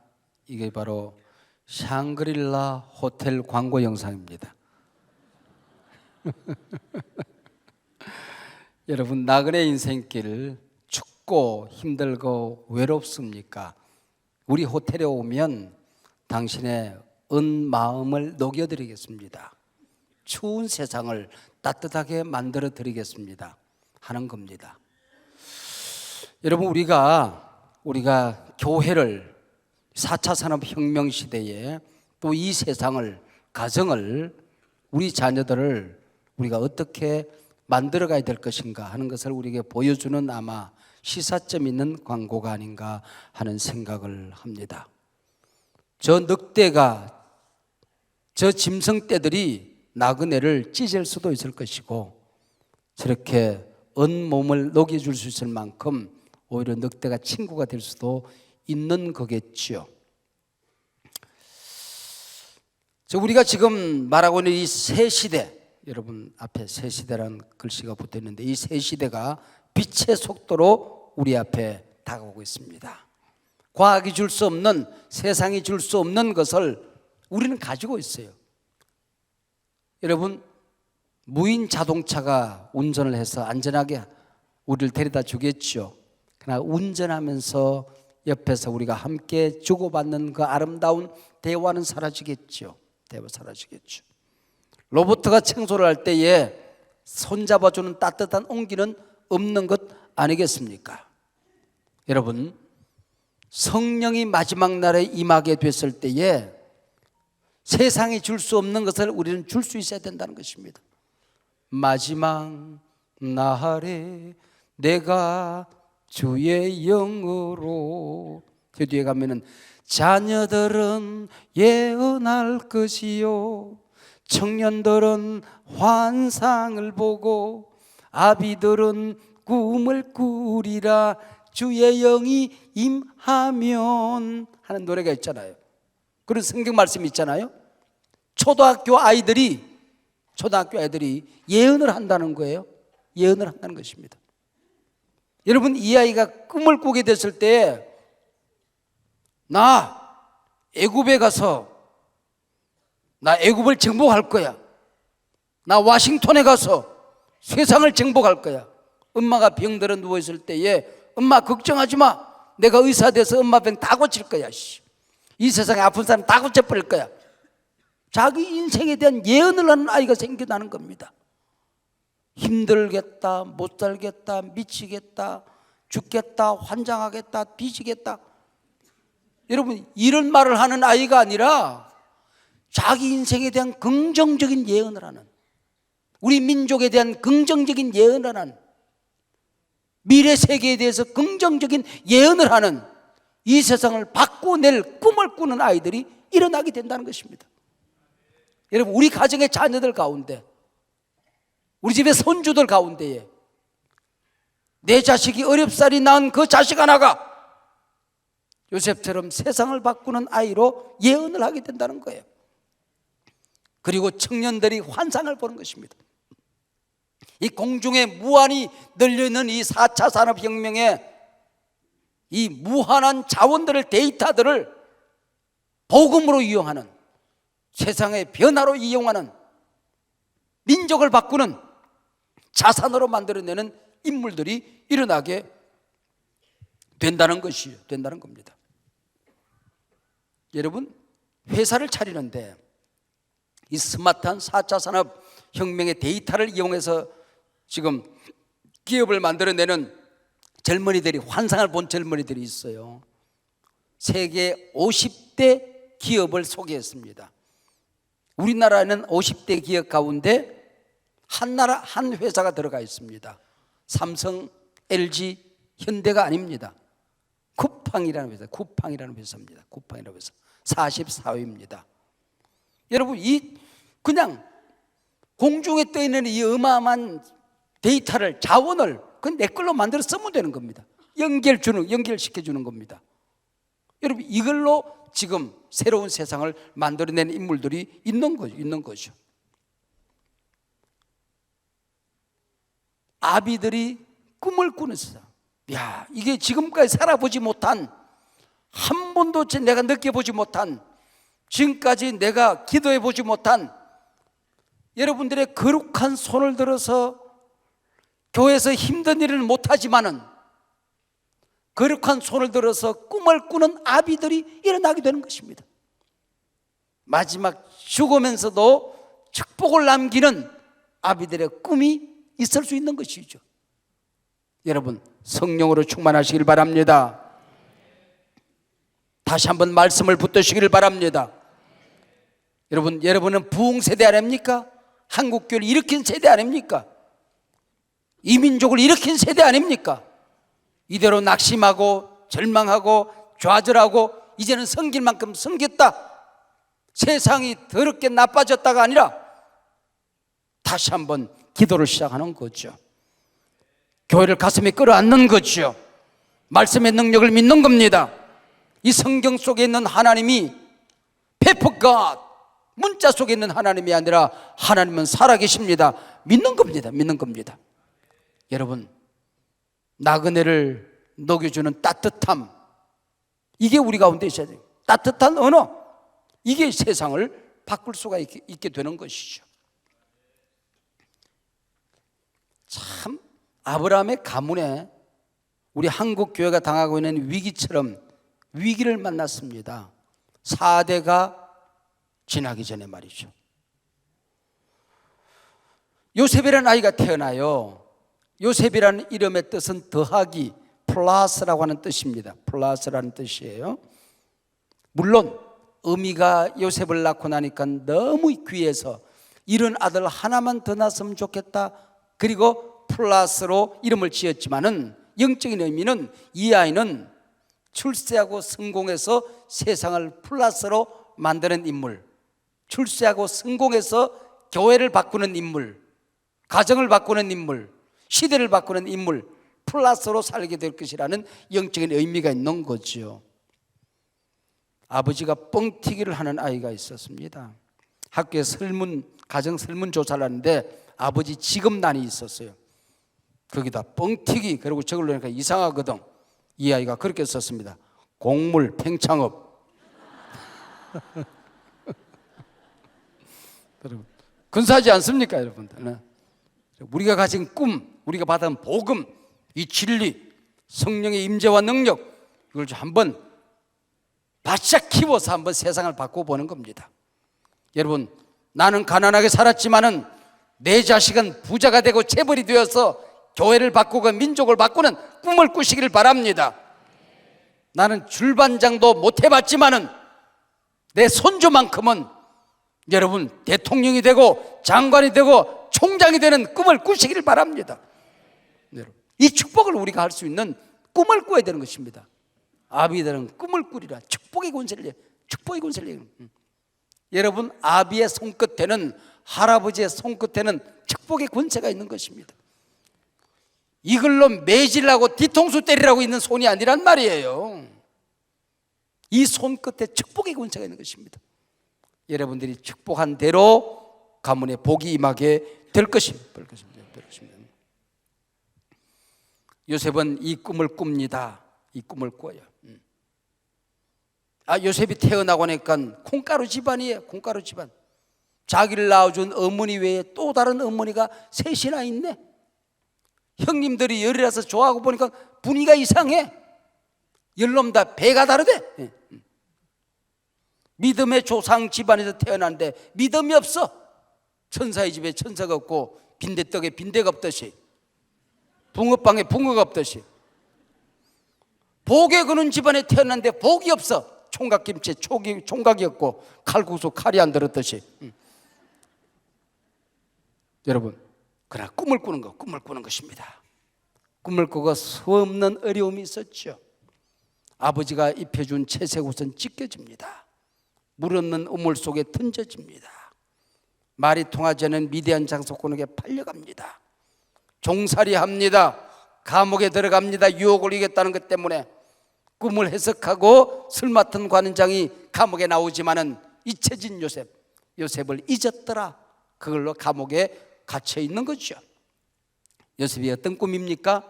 이게 바로 샹그릴라 호텔 광고 영상입니다. 여러분, 나그네 인생길 춥고 힘들고 외롭습니까? 우리 호텔에 오면 당신의 마음을 녹여드리겠습니다. 추운 세상을 따뜻하게 만들어 드리겠습니다 하는 겁니다. 여러분, 우리가 교회를 4차 산업혁명 시대에 또 이 세상을, 가정을, 우리 자녀들을 우리가 어떻게 만들어 가야 될 것인가 하는 것을 우리에게 보여주는 아마 시사점 있는 광고가 아닌가 하는 생각을 합니다. 저 늑대가, 저 짐승떼들이 나그네를 찢을 수도 있을 것이고 저렇게 온몸을 녹여줄 수 있을 만큼 오히려 늑대가 친구가 될 수도 있는 거겠지요. 우리가 지금 말하고 있는 이 새 시대, 여러분 앞에 새 시대라는 글씨가 붙어 있는데 이 새 시대가 빛의 속도로 우리 앞에 다가오고 있습니다. 과학이 줄 수 없는, 세상이 줄 수 없는 것을 우리는 가지고 있어요. 여러분, 무인 자동차가 운전을 해서 안전하게 우리를 데려다 주겠죠. 그러나 운전하면서 옆에서 우리가 함께 주고받는 그 아름다운 대화는 사라지겠죠. 대화 사라지겠죠. 로봇가 청소를 할 때에 손잡아주는 따뜻한 온기는 없는 것 아니겠습니까? 여러분, 성령이 마지막 날에 임하게 됐을 때에 세상이 줄 수 없는 것을 우리는 줄 수 있어야 된다는 것입니다. 마지막 날에 내가 주의 영으로, 그 뒤에 가면은 자녀들은 예언할 것이요 청년들은 환상을 보고 아비들은 꿈을 꾸리라 주의 영이 임하면 하는 노래가 있잖아요. 그런 성경 말씀이 있잖아요. 초등학교 아이들이 예언을 한다는 거예요. 예언을 한다는 것입니다. 여러분, 이 아이가 꿈을 꾸게 됐을 때 나 애굽에 가서 나 애굽을 정복할 거야. 나 워싱턴에 가서 세상을 정복할 거야. 엄마가 병들어 누워있을 때에 엄마 걱정하지 마. 내가 의사 돼서 엄마 병 다 고칠 거야. 이 세상에 아픈 사람 다 고쳐버릴 거야. 자기 인생에 대한 예언을 하는 아이가 생겨나는 겁니다. 힘들겠다, 못 살겠다, 미치겠다, 죽겠다, 환장하겠다, 뒤지겠다. 여러분, 이런 말을 하는 아이가 아니라 자기 인생에 대한 긍정적인 예언을 하는, 우리 민족에 대한 긍정적인 예언을 하는, 미래 세계에 대해서 긍정적인 예언을 하는, 이 세상을 바꿔낼 꿈을 꾸는 아이들이 일어나게 된다는 것입니다. 여러분, 우리 가정의 자녀들 가운데, 우리 집의 손주들 가운데에 내 자식이 어렵사리 낳은 그 자식 하나가 요셉처럼 세상을 바꾸는 아이로 예언을 하게 된다는 거예요. 그리고 청년들이 환상을 보는 것입니다. 이 공중에 무한히 널려있는 이 4차 산업혁명에 이 무한한 자원들을, 데이터들을 복음으로 이용하는, 세상의 변화로 이용하는, 민족을 바꾸는 자산으로 만들어내는 인물들이 일어나게 된다는 것이에요. 된다는 겁니다. 여러분, 회사를 차리는데 이 스마트한 4차 산업혁명의 데이터를 이용해서 지금 기업을 만들어내는 젊은이들이, 환상을 본 젊은이들이 있어요. 세계 50대 기업을 소개했습니다. 우리나라에는 50대 기업 가운데 한 회사가 들어가 있습니다. 삼성, LG, 현대가 아닙니다. 쿠팡이라는 회사입니다. 쿠팡이라는 회사. 44위입니다. 여러분, 이 그냥 공중에 떠 있는 이 어마어마한 데이터를, 자원을 그건 내 걸로 만들어 쓰면 되는 겁니다. 연결시켜 주는 겁니다. 여러분, 이걸로 지금 새로운 세상을 만들어내는 인물들이 있는 거죠. 아비들이 꿈을 꾸는 세상. 야, 이게 지금까지 살아보지 못한, 한 번도 내가 느껴보지 못한, 지금까지 내가 기도해보지 못한, 여러분들의 거룩한 손을 들어서 교회에서 힘든 일은 못하지만은 거룩한 손을 들어서 꿈을 꾸는 아비들이 일어나게 되는 것입니다. 마지막 죽으면서도 축복을 남기는 아비들의 꿈이 있을 수 있는 것이죠. 여러분, 성령으로 충만하시길 바랍니다. 다시 한번 말씀을 붙드시길 바랍니다. 여러분은 부흥 세대 아닙니까? 한국교회를 일으킨 세대 아닙니까? 이 민족을 일으킨 세대 아닙니까? 이대로 낙심하고 절망하고 좌절하고 이제는 섬길 만큼 섬겼다, 세상이 더럽게 나빠졌다가 아니라 다시 한번 기도를 시작하는 거죠. 교회를 가슴에 끌어안는 거죠. 말씀의 능력을 믿는 겁니다. 이 성경 속에 있는 하나님이 페퍼갓, 문자 속에 있는 하나님이 아니라 하나님은 살아계십니다. 믿는 겁니다. 여러분, 나그네를 녹여주는 따뜻함, 이게 우리 가운데 있어야 돼요. 따뜻한 언어, 이게 세상을 바꿀 수가 있게 되는 것이죠. 아브라함의 가문에 우리 한국 교회가 당하고 있는 위기처럼 위기를 만났습니다. 4대가 지나기 전에 말이죠. 요셉이라는 아이가 태어나요. 요셉이라는 이름의 뜻은 더하기, 플러스라고 하는 뜻입니다. 플러스라는 뜻이에요. 물론 어미가 요셉을 낳고 나니까 너무 귀해서 이런 아들 하나만 더 낳았으면 좋겠다, 그리고 플러스로 이름을 지었지만은 영적인 의미는 이 아이는 출세하고 성공해서 세상을 플러스로 만드는 인물, 출세하고 성공해서 교회를 바꾸는 인물, 가정을 바꾸는 인물, 시대를 바꾸는 인물, 플러스로 살게 될 것이라는 영적인 의미가 있는 거죠. 아버지가 뻥튀기를 하는 아이가 있었습니다. 학교에 가정 설문조사를 하는데 아버지 직업난이 있었어요. 거기다 뻥튀기, 그리고 저걸 넣으니까 이상하거든. 이 아이가 그렇게 썼습니다. 곡물 팽창업. 여러분, 근사하지 않습니까, 여러분들? 우리가 가진 꿈, 우리가 받은 복음, 이 진리, 성령의 임재와 능력, 이걸 좀 한번 바짝 키워서 한번 세상을 바꿔보는 겁니다. 여러분, 나는 가난하게 살았지만은 내 자식은 부자가 되고 재벌이 되어서 교회를 바꾸고 민족을 바꾸는 꿈을 꾸시기를 바랍니다. 나는 줄반장도 못 해봤지만은 내 손주만큼은 여러분 대통령이 되고 장관이 되고 총장이 되는 꿈을 꾸시기를 바랍니다. 이 축복을 우리가 할 수 있는 꿈을 꾸어야 되는 것입니다. 아비들은 꿈을 꾸리라. 축복의 권세를, 축복의 권세를. 여러분, 아비의 손끝에는, 할아버지의 손끝에는 축복의 권세가 있는 것입니다. 이걸로 매질하고 뒤통수 때리라고 있는 손이 아니란 말이에요. 이 손끝에 축복의 권세가 있는 것입니다. 여러분들이 축복한 대로 가문에 복이 임하게 될 것입니다. 요셉은 이 꿈을 꿉니다. 이 꿈을 꿔요. 요셉이 태어나고 나니까 콩가루 집안이에요. 콩가루 집안. 자기를 낳아준 어머니 외에 또 다른 어머니가 셋이나 있네. 형님들이 열이라서 좋아하고 보니까 분위기가 이상해. 열놈 다 배가 다르대. 믿음의 조상 집안에서 태어났는데 믿음이 없어. 천사의 집에 천사가 없고 빈대떡에 빈대가 없듯이, 붕어빵에 붕어가 없듯이, 복에 거는 집안에 태어났는데 복이 없어. 총각김치에 총각이 없고 칼국수 칼이 안 들었듯이. 여러분, 그러나 꿈을 꾸는 것입니다. 꿈을 꾸고 수없는 어려움이 있었죠. 아버지가 입혀준 채색옷은 찢겨집니다. 물 없는 우물 속에 던져집니다. 말이 통하지 않은 미대한 장소꾼에게 팔려갑니다. 종살이합니다. 감옥에 들어갑니다. 유혹을 이겼다는 것 때문에. 꿈을 해석하고 술 맡은 관원장이 감옥에 나오지만은 잊혀진 요셉을 잊었더라. 그걸로 감옥에 갇혀 있는 거죠. 요셉이 어떤 꿈입니까?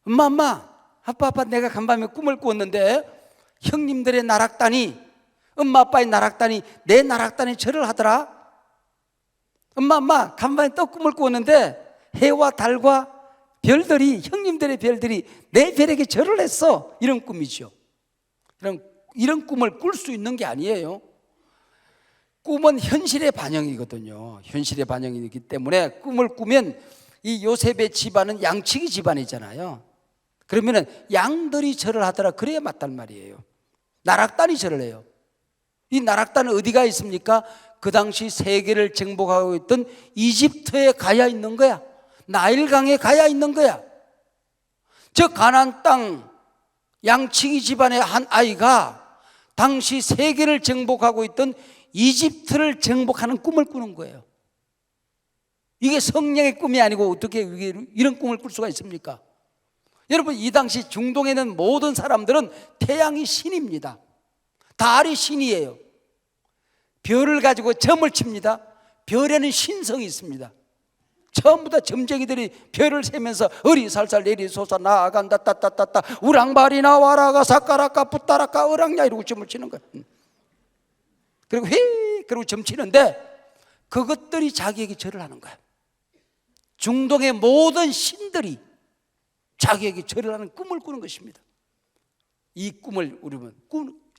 엄마, 아빠, 내가 간밤에 꿈을 꾸었는데 형님들의 나락단이, 엄마 아빠의 나락단이 내 나락단에 절을 하더라. 엄마, 간밤에 또 꿈을 꾸었는데 해와 달과 별들이, 형님들의 별들이 내 별에게 절을 했어. 이런 꿈이죠. 이런 꿈을 꿀 수 있는 게 아니에요. 꿈은 현실의 반영이거든요. 현실의 반영이기 때문에 꿈을 꾸면, 이 요셉의 집안은 양치기 집안이잖아요. 그러면은 양들이 절을 하더라. 그래야 맞단 말이에요. 나락단이 절을 해요. 이 나락단은 어디가 있습니까? 그 당시 세계를 정복하고 있던 이집트에 가야 있는 거야. 나일강에 가야 있는 거야. 저 가나안 땅 양치기 집안의 한 아이가 당시 세계를 정복하고 있던 이집트를 정복하는 꿈을 꾸는 거예요. 이게 성령의 꿈이 아니고 어떻게 이런 꿈을 꿀 수가 있습니까? 여러분, 이 당시 중동에 있는 모든 사람들은 태양이 신입니다. 달이 신이에요. 별을 가지고 점을 칩니다. 별에는 신성이 있습니다. 전부 다 점쟁이들이 별을 세면서 어리살살 내리솟아 나아간다 따따따따 우랑발이 나와라가 사까라까 붙다라까 어랑야 이러고 점을 치는 거야. 그리고 휘 그리고 점 치는데 그것들이 자기에게 절을 하는 거야. 중동의 모든 신들이 자기에게 절을 하는 꿈을 꾸는 것입니다. 이 꿈을 우리는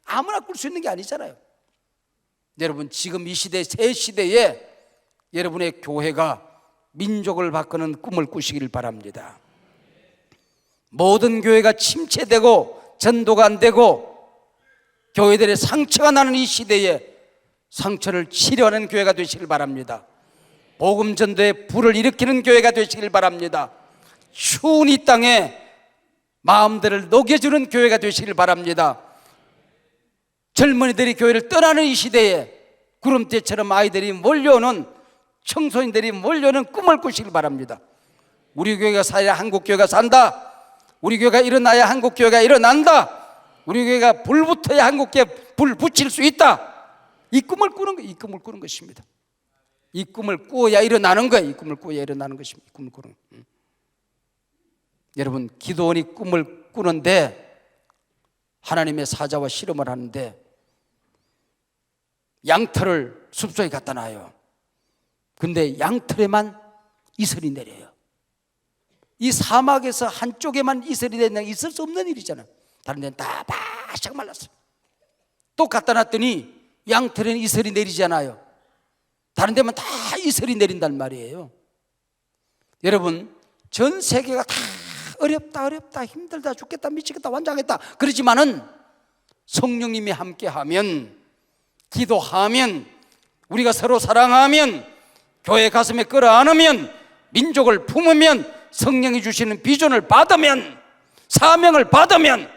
아무나 꿀 수 있는 게 아니잖아요. 여러분, 지금 이 시대, 새 시대에 여러분의 교회가 민족을 바꾸는 꿈을 꾸시길 바랍니다. 모든 교회가 침체되고 전도가 안 되고 교회들의 상처가 나는 이 시대에 상처를 치료하는 교회가 되시길 바랍니다. 복음 전도에 불을 일으키는 교회가 되시길 바랍니다. 추운 이 땅에 마음들을 녹여주는 교회가 되시길 바랍니다. 젊은이들이 교회를 떠나는 이 시대에 구름대처럼 아이들이 몰려오는, 청소년들이 몰려오는 꿈을 꾸시길 바랍니다. 우리 교회가 살아야 한국 교회가 산다. 우리 교회가 일어나야 한국 교회가 일어난다. 우리 교회가 불 붙어야 한국 교회 불 붙일 수 있다. 이 꿈을 꾸는 거, 이 꿈을 꾸는 것입니다. 이 꿈을 꾸어야 일어나는 거예요. 이 꿈을 꾸어야 일어나는 것입니다. 이 꿈을 꾸는 거. 여러분, 기도원이 꿈을 꾸는데 하나님의 사자와 실험을 하는데 양털을 숲속에 갖다 놔요. 근데 양털에만 이슬이 내려요. 이 사막에서 한쪽에만 이슬이 내리는 게 있을 수 없는 일이잖아요. 다른 데는 다 바짝 말랐어요. 또 갖다 놨더니 양털에는 이슬이 내리잖아요. 다른 데만 다 이슬이 내린단 말이에요. 여러분, 전 세계가 다 어렵다 힘들다 죽겠다 미치겠다 완장했다 그러지만은 성령님이 함께하면, 기도하면, 우리가 서로 사랑하면, 교회 가슴에 끌어안으면, 민족을 품으면, 성령이 주시는 비전을 받으면, 사명을 받으면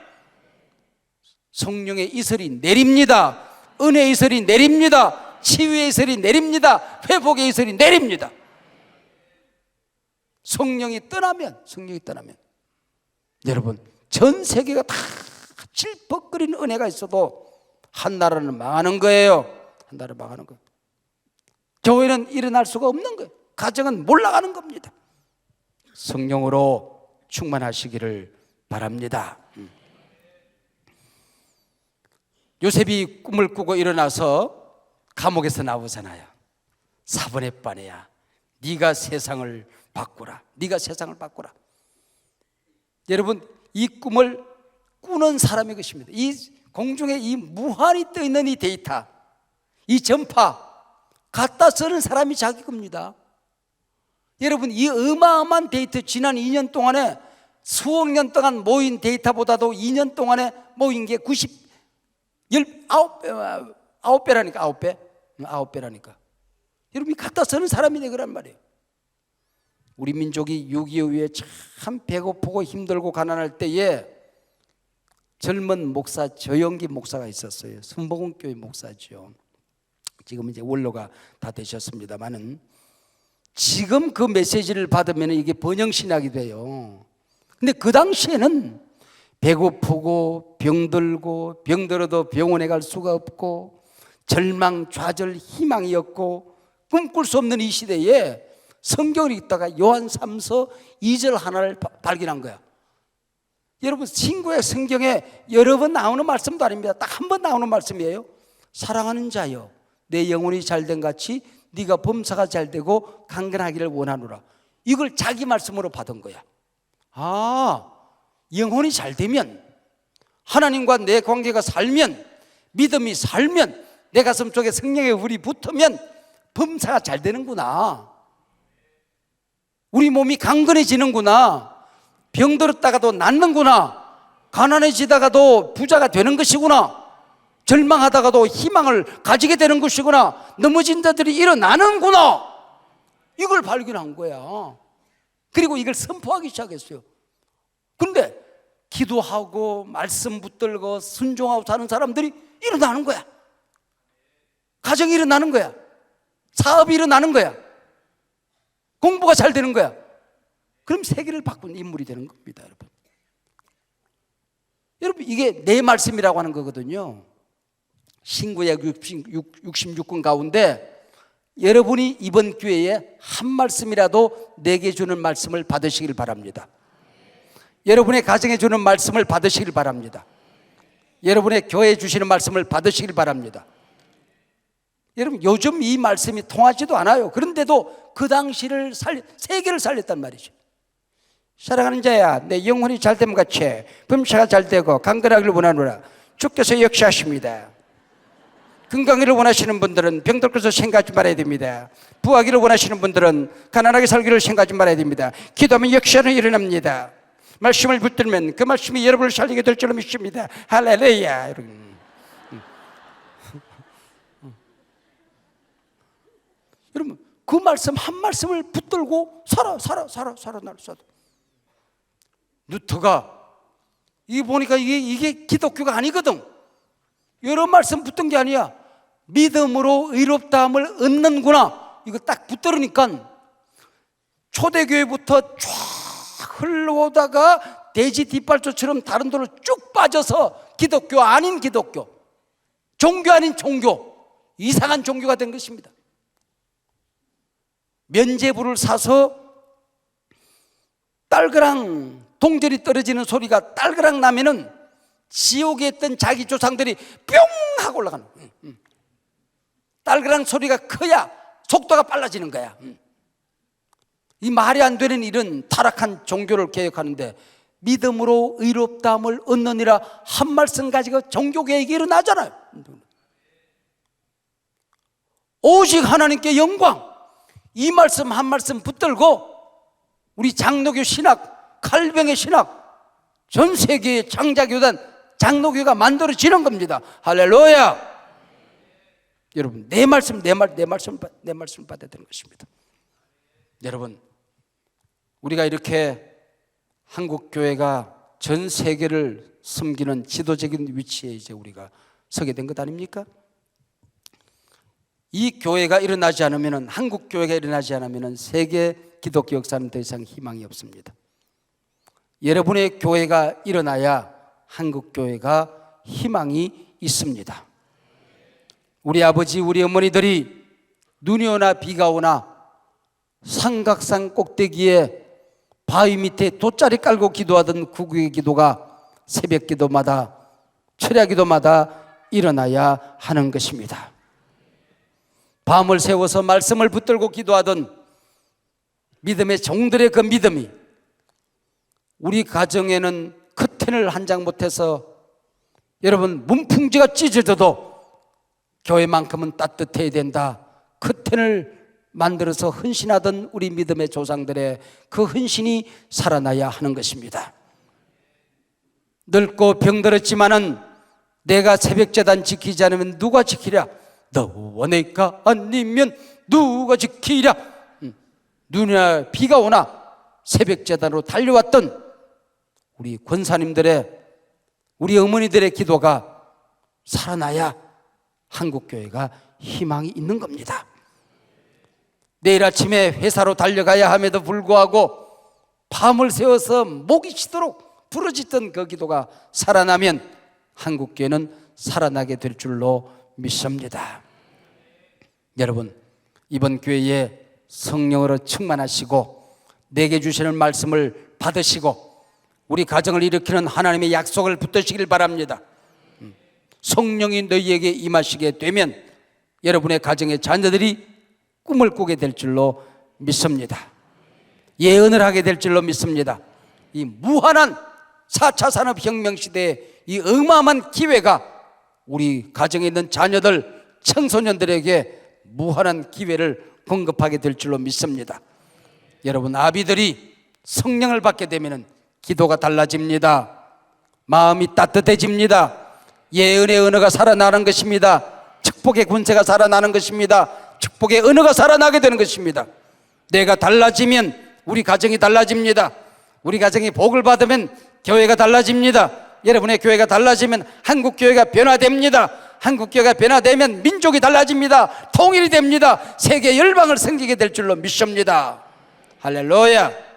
성령의 이슬이 내립니다. 은혜의 이슬이 내립니다. 치유의 이슬이 내립니다. 회복의 이슬이 내립니다. 성령이 떠나면 여러분, 전 세계가 다 질퍽거리는 은혜가 있어도 한 나라는 망하는 거예요. 한 나라 망하는 거예요. 교회는 일어날 수가 없는 거예요. 가정은 몰락하는 겁니다. 성령으로 충만하시기를 바랍니다. 요셉이 꿈을 꾸고 일어나서 감옥에서 나오잖아요. 사번의 빠네야, 네가 세상을 바꾸라. 네가 세상을 바꾸라. 여러분, 이 꿈을 꾸는 사람의 것입니다. 이 공중에 이 무한히 떠 있는 이 데이터, 이 전파 갖다 쓰는 사람이 자기 겁니다. 여러분, 이 어마어마한 데이터, 지난 2년 동안에 수억 년 동안 모인 데이터보다도 2년 동안에 모인 게 9배라니까. 여러분이 갖다 쓰는 사람이 되거란 말이에요. 우리 민족이 6.25 이후에 참 배고프고 힘들고 가난할 때에 젊은 목사 조영기 목사가 있었어요. 순복음교회 목사죠. 지금 이제 원로가 다 되셨습니다만은 지금 그 메시지를 받으면 이게 번영신학이 돼요. 근데 그 당시에는 배고프고 병들고 병들어도 병원에 갈 수가 없고 절망, 좌절, 희망이 없고 꿈꿀 수 없는 이 시대에 성경을 읽다가 요한 3서 2절 하나를 발견한 거야. 여러분, 친구의 성경에 여러 번 나오는 말씀도 아닙니다. 딱 한 번 나오는 말씀이에요. 사랑하는 자여, 내 영혼이 잘된 같이 네가 범사가 잘되고 강건하기를 원하노라. 이걸 자기 말씀으로 받은 거야. 아, 영혼이 잘되면, 하나님과 내 관계가 살면, 믿음이 살면, 내 가슴 속에 성령의 불이 붙으면 범사가 잘 되는구나. 우리 몸이 강건해지는구나. 병들었다가도 낫는구나. 가난해지다가도 부자가 되는 것이구나. 절망하다가도 희망을 가지게 되는 것이구나. 넘어진 자들이 일어나는구나. 이걸 발견한 거야. 그리고 이걸 선포하기 시작했어요. 근데 기도하고 말씀 붙들고 순종하고 사는 사람들이 일어나는 거야. 가정이 일어나는 거야. 사업이 일어나는 거야. 공부가 잘 되는 거야. 그럼 세계를 바꾼 인물이 되는 겁니다, 여러분. 여러분, 이게 내 말씀이라고 하는 거거든요. 신구약 66권 가운데 여러분이 이번 기회에 한 말씀이라도 내게 주는 말씀을 받으시길 바랍니다. 여러분의 가정에 주는 말씀을 받으시길 바랍니다. 여러분의 교회에 주시는 말씀을 받으시길 바랍니다. 여러분, 요즘 이 말씀이 통하지도 않아요. 그런데도 그 당시를 세계를 살렸단 말이죠. 사랑하는 자야, 내 영혼이 잘됨 같이 범사가 잘되고 강건하기를 원하노라. 주께서 역사하십니다. 건강하기를 원하시는 분들은 병들 것을 생각하지 말아야 됩니다. 부하기를 원하시는 분들은 가난하게 살기를 생각하지 말아야 됩니다. 기도하면 역사는 일어납니다. 말씀을 붙들면 그 말씀이 여러분을 살리게 될 줄로 믿습니다. 할렐루야. 여러분, 그 말씀 한 말씀을 붙들고 살아. 루터가 이게 보니까 이게 기독교가 아니거든. 여러 말씀 붙은 게 아니야. 믿음으로 의롭다함을 얻는구나. 이거 딱 붙들으니까 초대교회부터 쫙 흘러오다가 돼지 뒷발조처럼 다른 데로 쭉 빠져서 기독교 아닌 기독교, 종교 아닌 종교, 이상한 종교가 된 것입니다. 면제부를 사서 딸그랑 동전이 떨어지는 소리가 딸그랑 나면은 지옥에 있던 자기 조상들이 뿅 하고 올라가는, 딸그랑 소리가 커야 속도가 빨라지는 거야. 이 말이 안 되는 일은 타락한 종교를 개혁하는데, 믿음으로 의롭다함을 얻느니라 한 말씀 가지고 종교 개혁이 일어나잖아요. 오직 하나님께 영광, 이 말씀 한 말씀 붙들고 우리 장로교 신학, 칼뱅의 신학, 전 세계의 장자교단 장로교가 만들어지는 겁니다. 할렐루야. 여러분, 내 말씀 받아야 되는 것입니다. 여러분, 우리가 이렇게 한국 교회가 전 세계를 섬기는 지도적인 위치에 이제 우리가 서게 된 것 아닙니까? 이 교회가 일어나지 않으면, 한국 교회가 일어나지 않으면 세계 기독교 역사는 더 이상 희망이 없습니다. 여러분의 교회가 일어나야 한국 교회가 희망이 있습니다. 우리 아버지, 우리 어머니들이 눈이 오나 비가 오나 삼각산 꼭대기에 바위 밑에 돗자리 깔고 기도하던 구구의 기도가 새벽 기도마다, 철야 기도마다 일어나야 하는 것입니다. 밤을 새워서 말씀을 붙들고 기도하던 믿음의 종들의 그 믿음이 우리 가정에는 커튼을 한 장 못해서 여러분 문풍지가 찢어져도 교회만큼은 따뜻해야 된다, 커튼을 만들어서 헌신하던 우리 믿음의 조상들의 그 헌신이 살아나야 하는 것입니다. 늙고 병들었지만은 내가 새벽제단 지키지 않으면 누가 지키랴? 너와 내가 아니면 누가 지키랴? 눈이나 비가 오나 새벽제단으로 달려왔던 우리 권사님들의, 우리 어머니들의 기도가 살아나야 한국교회가 희망이 있는 겁니다. 내일 아침에 회사로 달려가야 함에도 불구하고 밤을 새워서 목이 쉬도록 부르짖던 그 기도가 살아나면 한국교회는 살아나게 될 줄로 믿습니다. 여러분, 이번 교회에 성령으로 충만하시고 내게 주시는 말씀을 받으시고 우리 가정을 일으키는 하나님의 약속을 붙드시길 바랍니다. 성령이 너희에게 임하시게 되면 여러분의 가정의 자녀들이 꿈을 꾸게 될 줄로 믿습니다. 예언을 하게 될 줄로 믿습니다. 이 무한한 4차 산업혁명 시대의 이 어마어마한 기회가 우리 가정에 있는 자녀들, 청소년들에게 무한한 기회를 공급하게 될 줄로 믿습니다. 여러분, 아비들이 성령을 받게 되면 기도가 달라집니다. 마음이 따뜻해집니다. 예언의 언어가 살아나는 것입니다. 축복의 권세가 살아나는 것입니다. 축복의 언어가 살아나게 되는 것입니다. 내가 달라지면 우리 가정이 달라집니다. 우리 가정이 복을 받으면 교회가 달라집니다. 여러분의 교회가 달라지면 한국 교회가 변화됩니다. 한국 교회가 변화되면 민족이 달라집니다. 통일이 됩니다. 세계 열방을 섬기게 될 줄로 믿습니다. 할렐루야.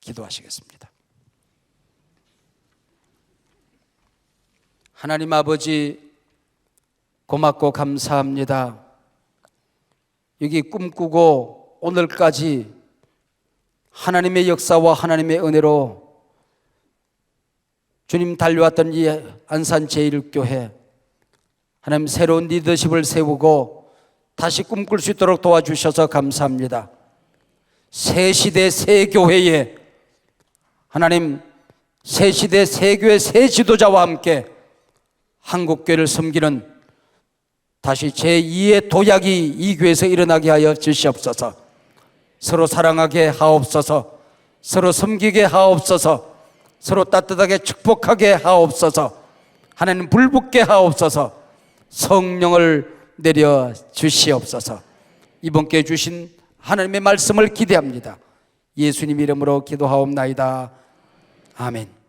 기도하시겠습니다. 하나님 아버지, 고맙고 감사합니다. 여기 꿈꾸고 오늘까지 하나님의 역사와 하나님의 은혜로 주님 달려왔던 이 안산제일교회, 하나님 새로운 리더십을 세우고 다시 꿈꿀 수 있도록 도와주셔서 감사합니다. 새 시대 새 교회에 하나님 새 시대 새 교회 새 지도자와 함께 한국교회를 섬기는 다시 제2의 도약이 이 교회에서 일어나게 하여 주시옵소서. 서로 사랑하게 하옵소서. 서로 섬기게 하옵소서. 서로 따뜻하게 축복하게 하옵소서. 하나님 불붙게 하옵소서. 성령을 내려 주시옵소서. 이번 기회에 주신 하나님의 말씀을 기대합니다. 예수님 이름으로 기도하옵나이다. 아멘.